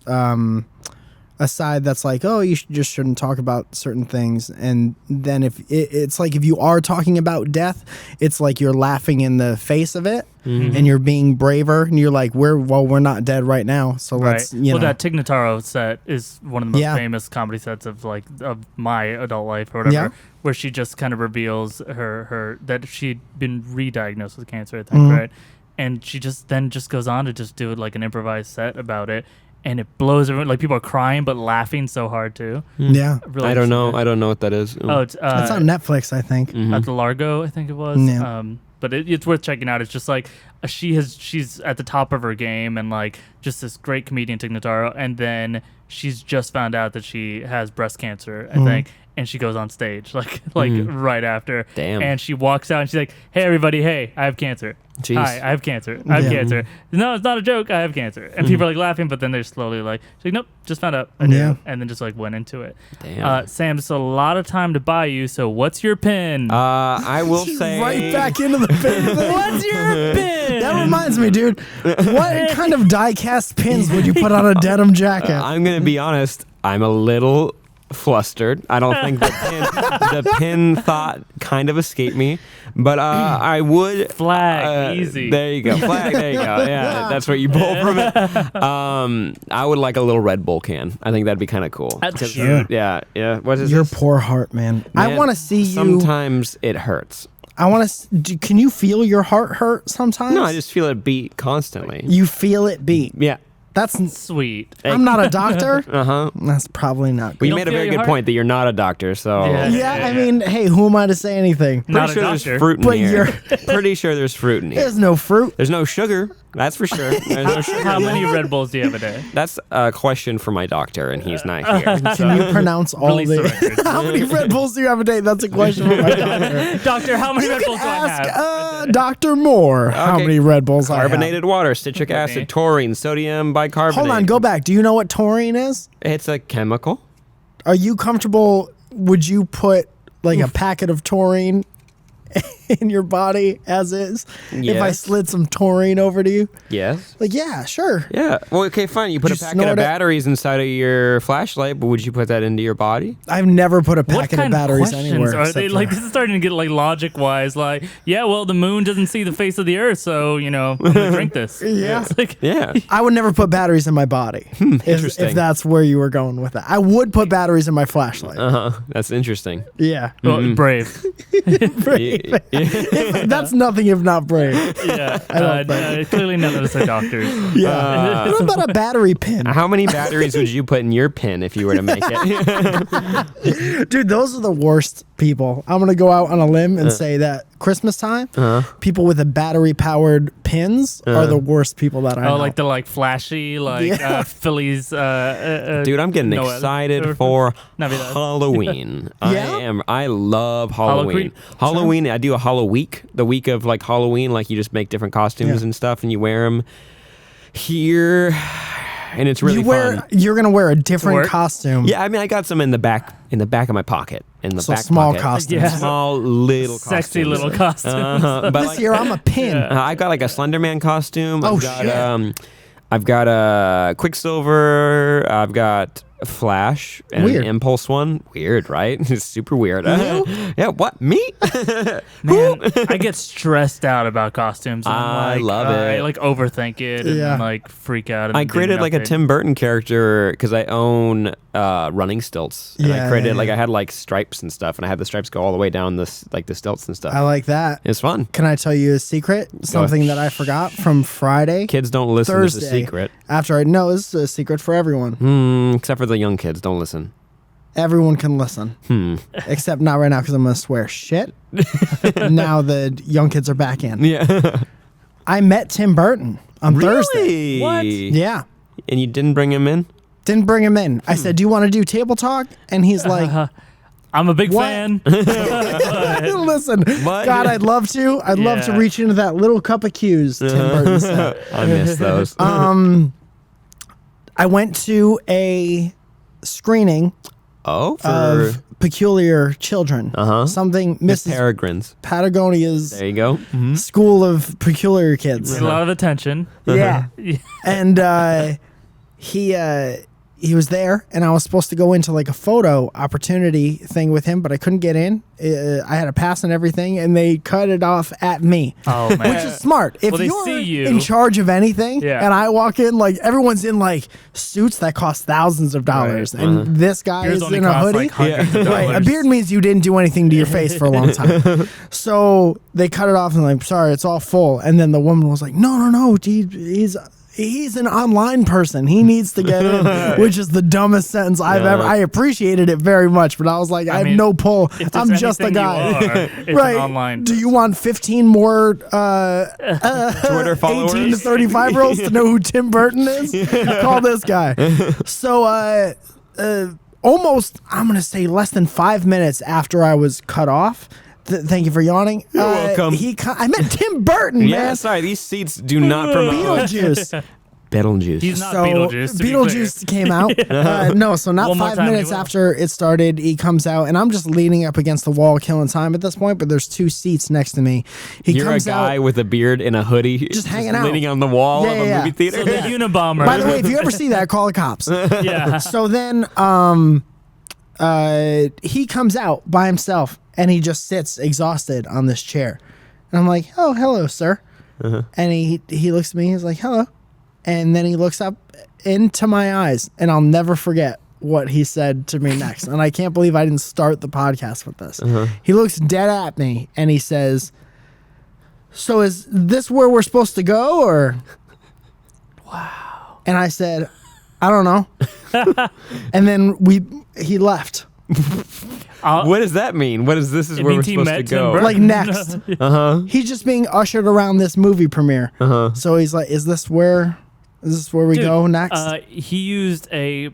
a side that's like, oh, you just shouldn't talk about certain things, and then if it's like if you are talking about death, it's like you're laughing in the face of it, and you're being braver, and you're like, we're not dead right now, so let's that Tig Notaro set is one of the most famous comedy sets of my adult life or whatever, where she just kind of reveals her that she'd been re-diagnosed with cancer, I think, right? And she just goes on to just do like an improvised set about it. And it blows everyone. Like people are crying but laughing so hard too. Yeah, really I don't know what that is. Oh, it's on Netflix, I think. At the Largo, I think it was. Yeah. But it's worth checking out. It's just like she's at the top of her game and like just this great comedian, Tig Notaro, and then she's just found out that she has breast cancer, I think. And she goes on stage like right after. Damn. And she walks out and she's like, "Hey everybody, hey, I have cancer. Jeez. Hi, I have cancer. I have cancer. No, it's not a joke. I have cancer." And people are like laughing, but then they're slowly like, she's like, "Nope, just found out. I do." Yeah. And then just like went into it. Damn. Sam, it's a lot of time to buy you. So what's your pin? I will say Right back into the pin. What's your pin? That reminds me, dude. What kind of die-cast pins would you put on a denim jacket? I'm gonna be honest. I'm a little flustered. I don't think the pin thought kind of escaped me, but I would flag easy. There you go, flag. There you go. Yeah, that's what you pull from it. I would like a little Red Bull can. I think that'd be kind of cool. That's cute. Yeah. What is Your this? poor heart, man. I want to see you. Sometimes it hurts. I want to. Can you feel your heart hurt sometimes? No, I just feel it beat constantly. You feel it beat. Yeah. That's sweet. I'm not a doctor. Uh-huh. That's probably not Well, good. you made a feel very your good heart? point that you're not a doctor, so Yeah, I mean, hey, who am I to say anything? Not pretty a sure there's doctor. fruit in But here. Pretty sure there's fruit in here. There's no fruit. There's no sugar. That's for sure. There's no sugar. How many Red Bulls do you have a day? That's a question for my doctor, and he's not here. Can you pronounce all Release the record. How many Red Bulls do you have a day? That's a question for my doctor. Doctor, how many You Red can Bulls do I have? ask Dr. Moore how Okay. many Red Bulls I have. Carbonated water, citric acid, taurine, sodium bicarbonate. Hold on, go back. Do you know what taurine is? It's a chemical. Are you comfortable? Would you put like a packet of taurine in your body as is? If I Yes. slid some taurine over to you? Yes. Like, yeah, sure. Yeah. Well, okay, fine. You put You a packet snort of it? batteries inside of your flashlight, but would you put that into your body? I've never put a What packet kind of batteries questions anywhere. are except they? for- Like this is starting to get like logic wise. Like, yeah, well, the moon doesn't see the face of the earth, so I'm gonna drink this. Yeah. It's like, Yeah. I would never put batteries in my body. Interesting. If that's where you were going with that. I would put batteries in my flashlight. That's interesting. Yeah. well, brave. That's nothing if not brave. Yeah. don't think. Clearly, none of us are doctors. Yeah. What about a battery pin? How many batteries would you put in your pin if you were to make it? Dude, those are the worst people. I'm going to go out on a limb and say that Christmas time, people with the battery powered pins are the worst people that I know. Oh, like the flashy Phillies. Dude, I'm getting Noel. excited for Navidad. Halloween. Yeah? I love Halloween. Halloween. Halloween, I do a Hollow week. The week of Halloween, you just make different costumes Yeah. and stuff and you wear them. Here, and it's really fun. You're gonna wear a different work? costume. Yeah, I mean, I got some in the back of my pocket, in the So back small pocket. costumes. Yeah. Small little Sexy costumes. little costumes. But This like, year I'm a pin. I got like a Slenderman costume. Oh, I've got a Quicksilver. I've got a Flash and Weird. an Impulse one. Weird, right? It's super weird. Yeah, what? Me? Man, I get stressed out about costumes. And I love I it. like overthink it Yeah. and like freak out. And I then created do like a nothing. Tim Burton character because I own running stilts. And Yeah, I created yeah, like yeah. I had like stripes and stuff, and I had the stripes go all the way down the stilts and stuff. I like that. It's fun. Can I tell you a secret? Something that I forgot from Friday. Kids don't listen. Thursday. It's a secret. After I know, this is a secret for everyone. Except for the young kids, don't listen. Everyone can listen, except not right now because I'm gonna swear shit. Now the young kids are back in. Yeah. I met Tim Burton on Thursday. Really? What? Yeah, And you didn't bring him in? didn't bring him in. I said, "Do you want to do table talk?" And he's like, I'm a big What? fan. "Listen, What? God, I'd love to. I'd love to Yeah. reach into that little cup of cues." Tim Burton said. I miss those. I went to a screening for of Peculiar Children. Something Miss Mrs. Peregrine's. Patagonia's There you go. School of Peculiar Kids. Get a lot of attention. Yeah. And he was there, and I was supposed to go into like a photo opportunity thing with him, but I couldn't get in. I had a pass and everything, and they cut it off at me. Oh man. Which is smart. If Well, they you're see you. in charge of anything, Yeah. and I walk in, like everyone's in like suits that cost thousands of dollars, and this guy Yours is only in a costs, hoodie. like, hundreds of Right, a dollars. beard means you didn't do anything to your face for a long time. So they cut it off and like, sorry, it's all full. And then the woman was like, no, he's an online person. He needs to get in, which is the dumbest sentence I've ever. I apprecicated it very much, but I was like, I have mean, no pull. If there's I'm just a anything guy. you are, it's Right? an online. Do you want 15 more Twitter followers. 18 to 35-year-olds to know who Tim Burton is? Call this guy. So, almost, I'm going to say less than 5 minutes after I was cut off. Thank you for yawning. You're welcome. I met Tim Burton, Yeah, man. sorry, these seats do not promote Beetlejuice. Beetlejuice. He's not So Beetlejuice. To be Beetlejuice came out. No, so not One more 5 time, minutes he will. after it started, he comes out, and I'm just leaning up against the wall, killing time at this point. But there's two seats next to me. He You're a comes guy out. with a beard and a hoodie, Just hanging out. leaning on the wall Yeah, of a yeah, movie yeah. theater. So the Unabomber. By the way, if you ever see that, call the cops. yeah. So then, he comes out by himself, and he just sits exhausted on this chair, and I'm like, "Oh, hello, sir." And he looks at me. He's like, "Hello," and then he looks up into my eyes, and I'll never forget what he said to me next. And I can't believe I didn't start the podcast with this. He looks dead at me, and he says, "So is this where we're supposed to go, or?" Wow. And I said, "I don't know." And then he left. What does that mean? What is this? Is It where we're means he supposed to met Tim go? Burton. Like next. He's just being ushered around this movie premiere. So he's like, "Is this where we Dude, go next?" He used a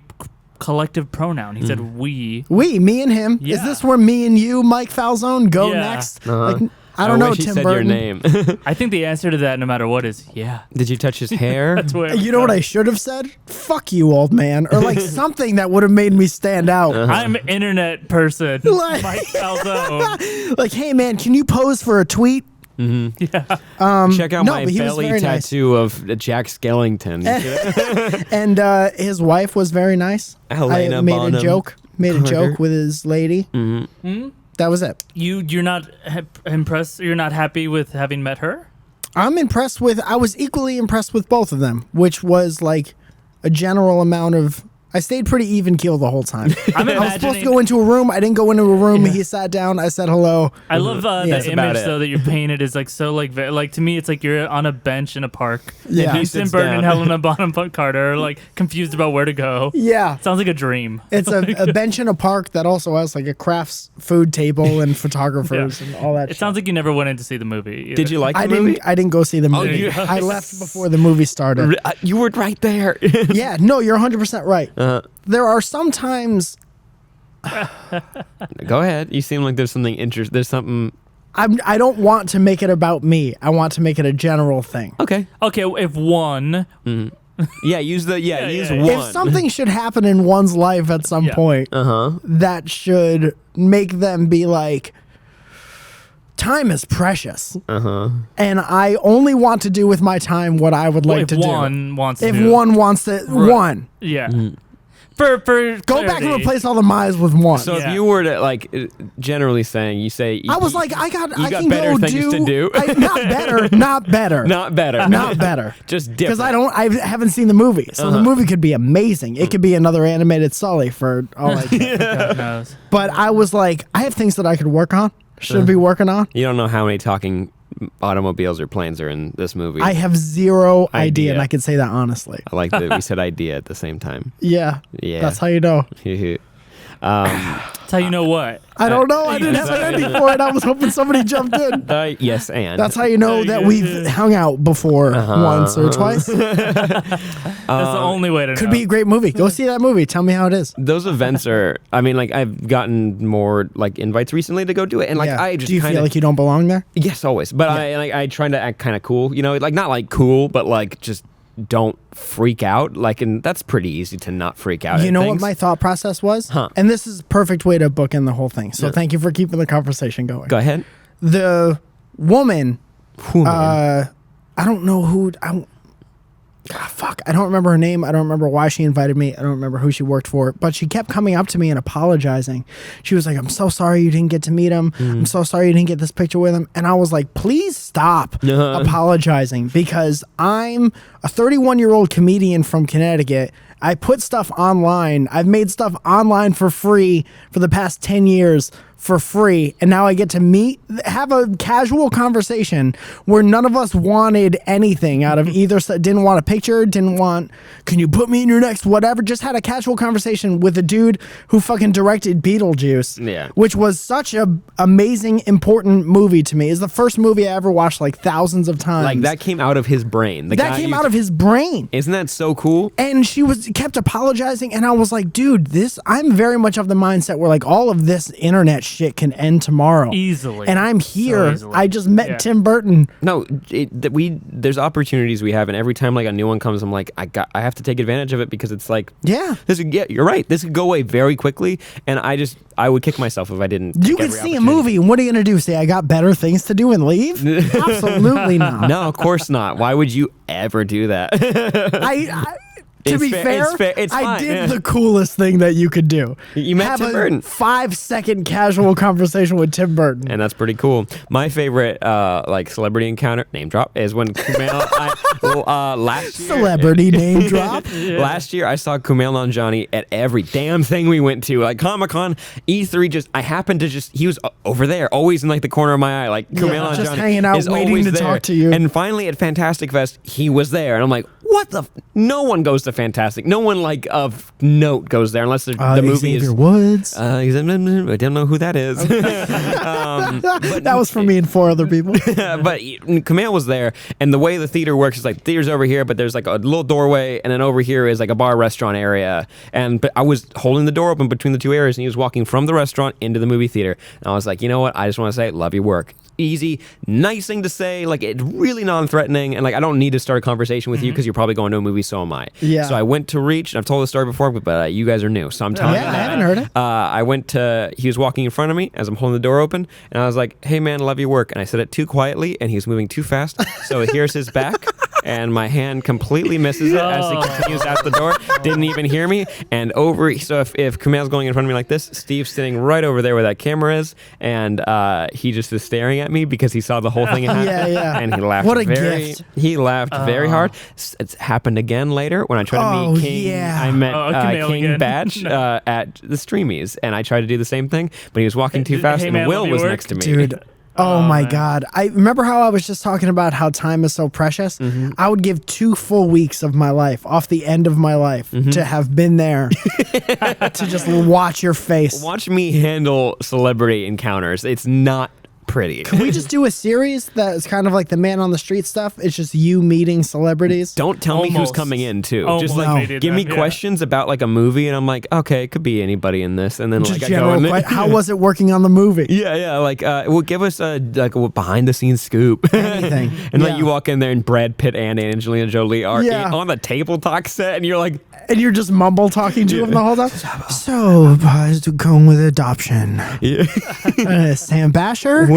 collective pronoun. He said we. We, me and him. Is Yeah. this where me and you, Mike Falzone, go Yeah. next? Like, I don't know, wish he Tim said Burton. your name. I think the answer to that, no matter what, is yeah. Did you touch his hair? That's where You know what I should have said? Fuck you, old man, or like something that would have made me stand out. I'm an internet person. Like- Mike Falzone. Like, hey man, can you pose for a tweet? Check out no, my but he was belly very nice. tattoo of Jack Skellington. And his wife was very nice. Helena I made Bonham a joke Carter. with his lady. That was it. You're not impressed. You're not happy with having met her. I was equally impressed with both of them, which was like a general amount of. I stayed pretty even keel the whole time. I'm I was supposed to imagining. go into a room. I didn't go into a room. He sat down. I said hello. I love Yeah, the that's about image it. though that you painted is like so like to me it's like you're on a bench in a park. Yeah. And He Tim sits Burton and down. Helena Bonham Carter are like confused about where to go. Yeah. Sounds like a dream. It's a bench in a park that also has like a crafts food table and photographers and all that It shit. sounds like you never went in to see the movie. either. Did you like the I movie? didn't go see the movie. you- I left before the movie started. You were right there. Yeah, no, you're 100% right. There are sometimes Go ahead. You seem like there's something interesting. There's something. I don't want to make it about me. I want to make it a general thing. Okay. Okay, if one Yeah, use one. If something should happen in one's life at some point, that should make them be like, time is precious, and I only want to do with my time what I would like to do. One wants if to. one wants to, one. Yeah. For Go back and replace all the miles with one. So if you were to like, generally saying, you say, I was like, I can better go things to do. not better. Just different. Because I haven't seen the movie, so the movie could be amazing. It could be another animated Sully for all I care. God knows. But I was like, I have things that I could work on. Should be working on. You don't know how many talking automobiles or planes are in this movie. I have zero idea, and I can say that honestly. I like that we said idea at the same time. Yeah. That's how you know. That's how you know what? I don't know. I didn't have an ending for it. I was hoping somebody jumped in. Yes, and. That's how you know that we've hung out before once or twice. That's the only way to know. Could be a great movie. Go see that movie. Tell me how it is. Those events are, I mean, like, I've gotten more, like, invites recently to go do it. And, like, I just do you feel like you don't belong there? Yes, always. But I try to act kind of cool. You know, like, not like cool, but, like, just don't freak out. Like, and that's pretty easy to not freak out. You know what my thought process was? And this is a perfect way to book in the whole thing. So thank you for keeping the conversation going. Go ahead. The woman, I don't know who, I don't remember her name. I don't remember why she invited me. I don't remember who she worked for, but she kept coming up to me and apologizing. She was like, I'm so sorry you didn't get to meet him. I'm so sorry you didn't get this picture with him. And I was like, please stop apologizing, because I'm a 31-year-old comedian from Connecticut. I put stuff online. I've made stuff online for free for the past 10 years for free, and now I get to have a casual conversation where none of us wanted anything out of either side. Didn't want a picture, didn't want, can you put me in your next whatever, just had a casual conversation with a dude who fucking directed Beetlejuice, which was such a amazing, important movie to me. It's the first movie I ever watched like thousands of times. Like, that came out of his brain. That came out of his brain. Isn't that so cool? And she kept apologizing, and I was like, dude, I'm very much of the mindset where like all of this internet shit can end tomorrow easily, and I'm here. So I just met Tim Burton. No, there's opportunities we have, and every time like a new one comes, I'm like, I have to take advantage of it, because it's like, you're right. This could go away very quickly, and I would kick myself if I didn't. You could see a movie, and what are you gonna do? Say I got better things to do and leave? Absolutely not. No, of course not. Why would you ever do that? To be fair, I did the coolest thing that you could do. You met Tim Burton. 5-second casual conversation with Tim Burton. And that's pretty cool. My favorite like celebrity encounter, name drop, is when Kumail, last year. Celebrity name drop. Last year, I saw Kumail Nanjiani at every damn thing we went to. Like Comic-Con, E3, I happened to he was over there, always in like the corner of my eye. Like Kumail Nanjiani just hanging out, waiting to talk to you. And finally at Fantastic Fest, he was there. And I'm like, what the? No one goes to Fantastic. No one like of note goes there unless the movie is. Xavier Woods. I don't know who that is. Okay. But that was for me and 4 other people. But Kumail was there, and the way the theater works is like theater's over here, but there's like a little doorway, and then over here is like a bar restaurant area. But I was holding the door open between the two areas, and he was walking from the restaurant into the movie theater. And I was like, you know what? I just want to say, love your work. Easy, nice thing to say, like it's really non-threatening, and like I don't need to start a conversation with you because you're probably going to a movie, so am I. Yeah. So I went to reach, and I've told the story before, but you guys are new, so I'm telling you that. I haven't heard it. He was walking in front of me as I'm holding the door open, and I was like, hey man, love your work. And I said it too quietly, and he was moving too fast, so here's his back, and my hand completely misses it as he continues out the door, didn't even hear me, and so if Kumail's going in front of me like this, Steve's sitting right over there where that camera is, and he just is staring at me because he saw the whole thing happen. And he laughed. What a gift. He laughed very hard. It's happened again later when I tried to meet King. I met King again. Batch at the Streamies, and I tried to do the same thing, but he was walking too fast, and Will was next to me. Dude. Oh my God. I remember how I was just talking about how time is so precious. I would give 2 full weeks of my life, off the end of my life, to have been there, to just watch your face. Watch me handle celebrity encounters. It's not pretty. Can we just do a series that's kind of like the Man on the Street stuff? It's just you meeting celebrities. Don't tell me who's Almost. coming in too. Just Almost like made it give me them, yeah. questions about like a movie, and I'm like, okay, it could be anybody in this, and then Just like I go in there. how was it working on the movie? Yeah, like well, give us a behind the scenes scoop. Anything. And Yeah. like you walk in there and Brad Pitt and Angelina Jolie are on the table talk set, and you're like, And you're just mumble talking to him the whole time. So, going with adoption. yeah. Sam Basher,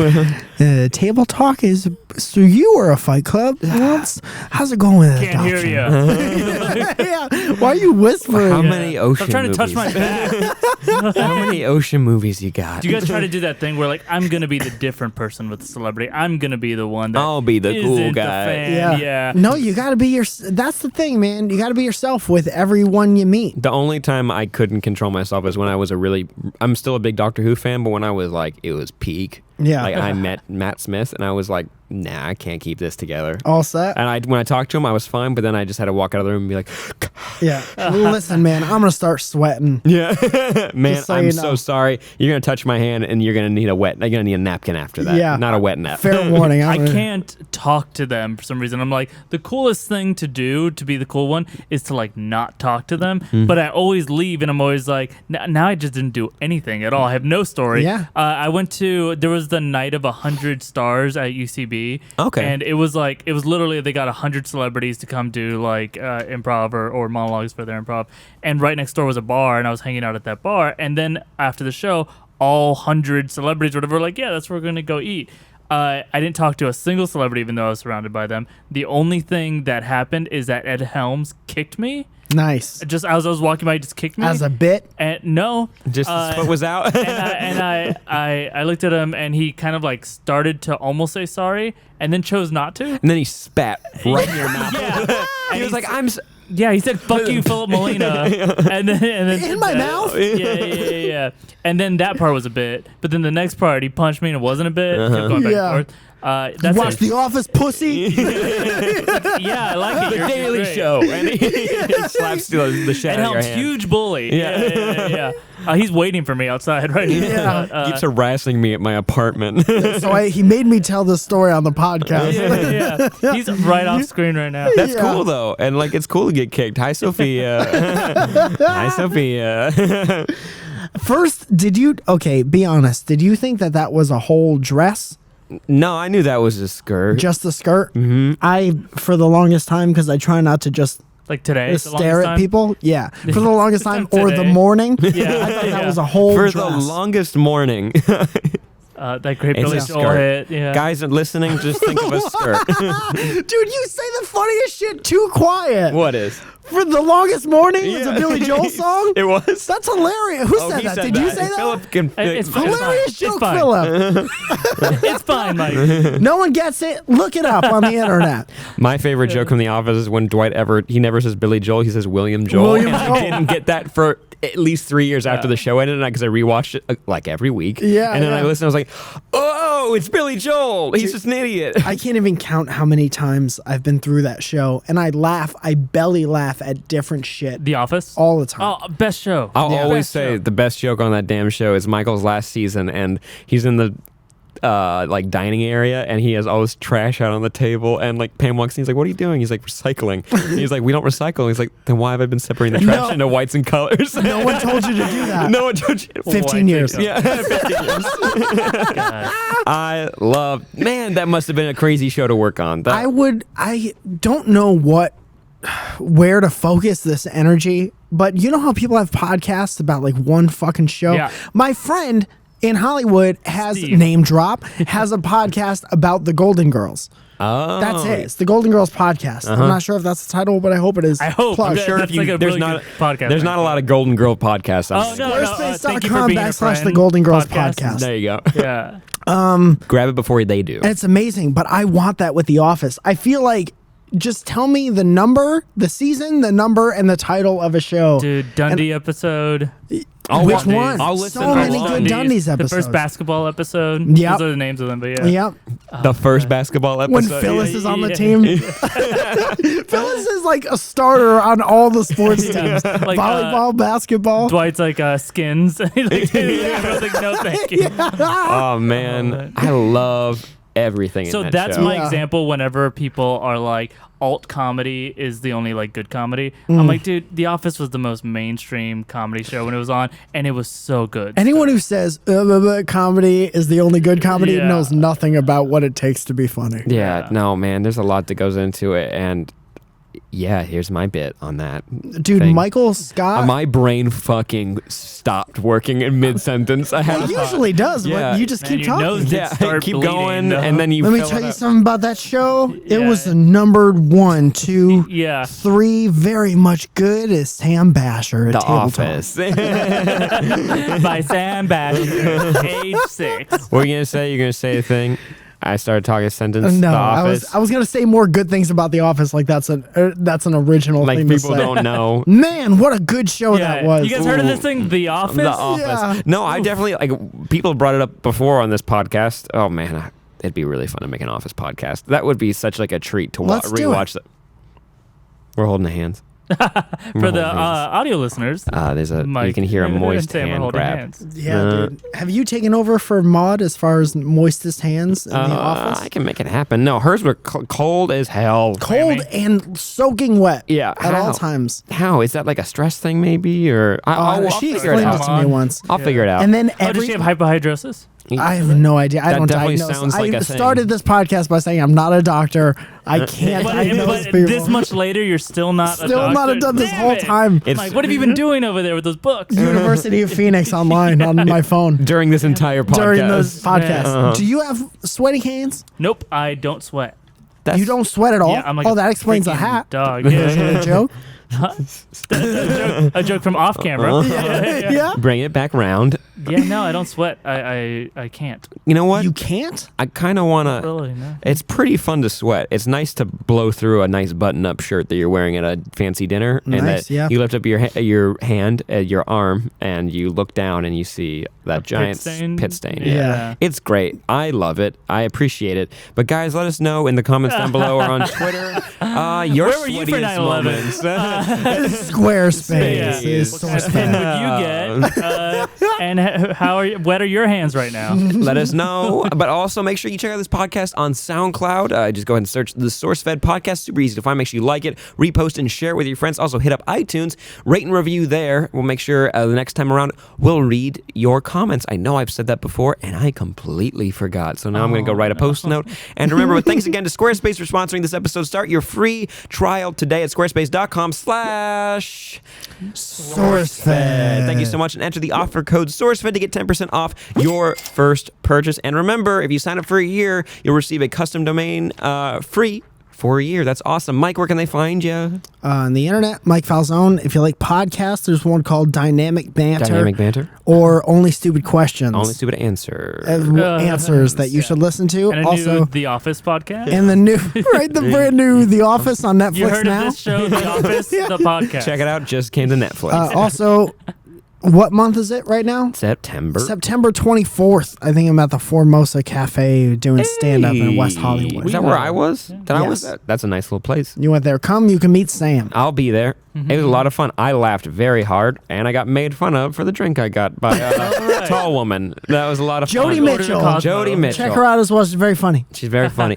table talk is. So you were a Fight Club once. How's it going with Can't adoption? hear you. Yeah. Why are you whispering? How many ocean I'm trying to touch movies? my back. How many ocean movies you got? Do you guys try to do that thing where like I'm gonna be the different person with the celebrity? I'm gonna be the one that I'll be the cool isn't guy. fan. Yeah. No, you got to be your. That's the thing, man. You got to be yourself with everyone you meet. The only time I couldn't control myself is when I was I'm still a big Doctor Who fan, but when I was like, it was peak. Yeah. Like I met Matt Smith and I was like, nah, I can't keep this together. All set. And when I talked to him, I was fine, but then I just had to walk out of the room and be like, Yeah. Listen, man, I'm gonna start sweating. yeah, man, Just so I'm you so know. sorry. You're gonna touch my hand and you're gonna need a napkin after that. Yeah. Not a wet nap. Fair warning. I can't talk to them for some reason. I'm like, the coolest thing to do to be the cool one is to like not talk to them. But I always leave and I'm always like, now I just didn't do anything at all. I have no story. Yeah. I went to, there was the night of 100 stars at UCB. Okay. And it was literally, they got 100 celebrities to come do like improv or monologues for their improv. And right next door was a bar and I was hanging out at that bar. And then after the show, all 100 celebrities or whatever were like, yeah, that's where we're going to go eat. I didn't talk to a single celebrity, even though I was surrounded by them. The only thing that happened is that Ed Helms kicked me. Nice. Just as I was walking by, he just kicked me. As a bit. And no. Just his foot was out. I looked at him and he kind of like started to almost say sorry and then chose not to. And then he spat right in your mouth. Yeah. He was like, Yeah, he said, "Fuck you, Philip Molina," and then In my mouth? Yeah. And then that part was a bit, but then the next part, he punched me and it wasn't a bit. Kept going back Yeah. and forth. That's Watch it. The Office, pussy. Yeah, I like it. The You're Daily great. Show. And he slaps the shit Ed out of your Helms, hand. huge bully. Yeah. He's waiting for me outside right now. Yeah. Keeps harassing me at my apartment. So he made me tell this story on the podcast. Yeah. He's right off screen right now. That's Yeah. cool though, and like it's cool to get kicked. Hi, Sophia. Hi, Sophia. First, be honest. Did you think that was a whole dress? No, I knew that was a skirt. Just the skirt? Mm-hmm. For the longest time, because I try not to just Like today, the stare longest at time? people. Yeah. For the longest time or the Today. morning. Yeah. I thought that was a whole For dress. the longest morning. That great It's Billy a Joel skirt. hit. Yeah. Guys are listening, just think of a skirt. Dude, you say the funniest shit too quiet. What is? For the longest morning was a Yeah. Billy Joel song? It was. That's hilarious. Who said he that? said Did you say that? Philip can It's fine. Hilarious It's joke, fine. Philip. It's fine, Mike. No one gets it. Look it up on the internet. My favorite joke from The Office is when Dwight he never says Billy Joel, he says William Joel. William and Joel. I didn't get that for at least 3 years after the show ended, because I rewatched it like every week. Yeah, and then I yeah. listened, I was like, oh, it's Billy Joel. He's just an idiot. I can't even count how many times I've been through that show, and I belly laugh at different shit The Office. all the time. Oh, best show. I'll always Best say show. the best joke on that damn show is Michael's last season, and he's in the like dining area, and he has all this trash out on the table, and like Pam walks in, he's like, what are you doing? He's like, recycling. He's like, we don't recycle. He's like, then why have I been separating the trash No. into whites and colors? No one told you to do that. No one told you. 15 years. Yeah, 15 years. God. Man, that must have been a crazy show to work on. I don't know where to focus this energy, but you know how people have podcasts about like one fucking show? Yeah. My friend in Hollywood has Steve. name drop, has a podcast about the Golden Girls. Oh. That's it. It's the Golden Girls podcast. I'm not sure if that's the title, but I hope it is. I hope. Plug. I'm Sure, That's if you, like a there's really not good podcast. there's not a lot of Golden Girl podcasts. Oh, no. Thank you for being a Squarespace.com/the friend. Golden Girls podcast. There you go. Yeah. Grab it before they do. And it's amazing, but I want that with The Office. I feel like just tell me the number, the season, the number, and the title of a show. Dude, Dundee episode. Which one? I'll listen. So many good Dundies The episodes. first basketball episode. Yep. Those are the names of them, but yeah. Yep. The first basketball episode. When Phyllis is on the yeah. team. Phyllis is like a starter on all the sports teams. Like, Volleyball, basketball. Dwight's like Skins. Like, no, thank you. Oh man, I love everything. So in that that's show. my example. Whenever people are like, alt comedy is the only like good comedy, I'm like, dude, The Office was the most mainstream comedy show when it was on, and it was so good. Anyone who says comedy is the only good comedy Yeah. knows nothing about what it takes to be funny. Yeah, no, man, there's a lot that goes into it, and yeah, here's my bit on that. Dude, thing. Michael Scott. My brain fucking stopped working in mid sentence. I had It usually does, Yeah. but you just Man, keep your talking. nose did yeah, start keep bleeding, going, though. and then you. Let me fill tell it you up. something about that show. It Yeah. was the numbered 1, 2, Yeah. 3, very much good as Sam Basher at The Table Talk. Office. By Sam Basher, age 6. What are you gonna say? You're gonna say a thing. I started talking a sentence. No, The I Office. was gonna say more good things about The Office. Like that's an original like thing to people say. don't know. Man, what a good show that was. You guys heard of this thing, The Office? The Office. Yeah. No, I definitely like. People brought it up before on this podcast. Oh man, it'd be really fun to make an Office podcast. That would be such like a treat to Let's do rewatch. That. We're holding hands. For the audio listeners. There's a Mike, you can hear a moist Sam are hand holding grab. hands. Yeah, dude. Have you taken over for Maud as far as moistest hands in The Office? I can make it happen. No, hers were cold as hell. Cold and soaking wet. Yeah, at all how? times. How is that like a stress thing maybe or I'll She figure it explained out. it to me once. I'll figure it out. And then Oh, does she have hyperhidrosis? I have no idea. I That don't definitely diagnose. sounds like I a thing. started this podcast by saying I'm not a doctor. I can't diagnose But people. this much later, you're still not a Still not doctor? done this Damn whole it. time. It's Like, what have you been doing over there with those books? University of Phoenix online on my phone during this entire podcast. during this podcast. Uh-huh. Do you have sweaty hands? Nope, I don't sweat. That's- You don't sweat at all? Yeah, I'm like oh, a that explains the freaking hat. Dog. Is Yeah. it a joke? A joke from off camera. Yeah. Bring it back round. Yeah, no, I don't sweat. I can't. You know what? You can't? I kind of want to. Really, no. It's pretty fun to sweat. It's nice to blow through a nice button-up shirt that you're wearing at a fancy dinner, and Nice, that yeah. you lift up your hand, your arm, and you look down and you see that giant pit stain. Yeah. It's great. I love it. I appreciate it. But guys, let us know in the comments down below or on Twitter your Where were you for sweatiest 9/11? moments. Squarespace Yeah. is What kind of pin Sourcefed. would you get? And how wet are your hands right now? Let us know. But also make sure you check out this podcast on SoundCloud. Just go ahead and search the Sourcefed podcast. Super easy to find. Make sure you like it, repost, and share it with your friends. Also hit up iTunes, rate and review there. We'll make sure the next time around we'll read your comments. I know I've said that before and I completely forgot. So now I'm going to go write a post note. And remember, thanks again to Squarespace for sponsoring this episode. Start your free trial today at squarespace.com/Sourcefed. Thank you so much, and enter the offer code Sourcefed to get 10% off your first purchase. And remember, if you sign up for a year, you'll receive a custom domain free for a year. That's awesome. Mike, where can they find you? On the internet, Mike Falzone. If you like podcasts, there's one called Dynamic Banter. Dynamic Banter. Or Only Stupid Questions. Only Stupid Answer. Answers that you should listen to. And a Also, new The Office podcast. and the new, the brand new The Office on Netflix You heard now. of this show, The Office, the podcast. Check it out. Just came to Netflix. Also, what month is it right now? September. September 24th. I think I'm at the Formosa Cafe doing stand-up in West Hollywood. Is that where I was? I was Yes. there? That's a nice little place. You went there. Come, you can meet Sam. I'll be there. It was a lot of fun. I laughed very hard, and I got made fun of for the drink I got by a tall woman. That was a lot of Jody fun. Mitchell. Jody Mitchell. Check her out as well. She's very funny. She's very funny.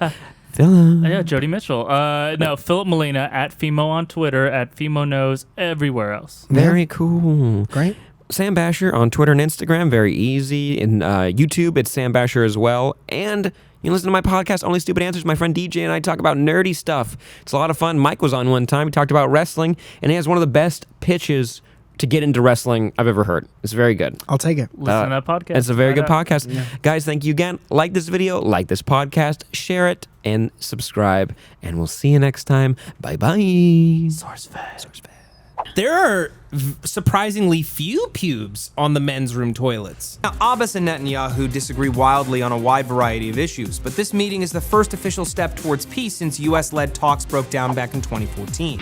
Philip. Yeah, Jody Mitchell. No, Philip Molina at Fimo on Twitter, at Fimo Knows everywhere else. Very cool. Great. Sam Basher on Twitter and Instagram, very easy. In YouTube, it's Sam Basher as well. And you can listen to my podcast, Only Stupid Answers. My friend DJ and I talk about nerdy stuff. It's a lot of fun. Mike was on one time. He talked about wrestling, and he has one of the best pitches to get into wrestling I've ever heard. It's very good. I'll take it. Listen to that podcast. It's a very good Right podcast. Guys, thank you again. Like this video, like this podcast, share it, and subscribe. And we'll see you next time. Bye-bye. Sourcefed. There are surprisingly few pubes on the men's room toilets. Now, Abbas and Netanyahu disagree wildly on a wide variety of issues, but this meeting is the first official step towards peace since US-led talks broke down back in 2014.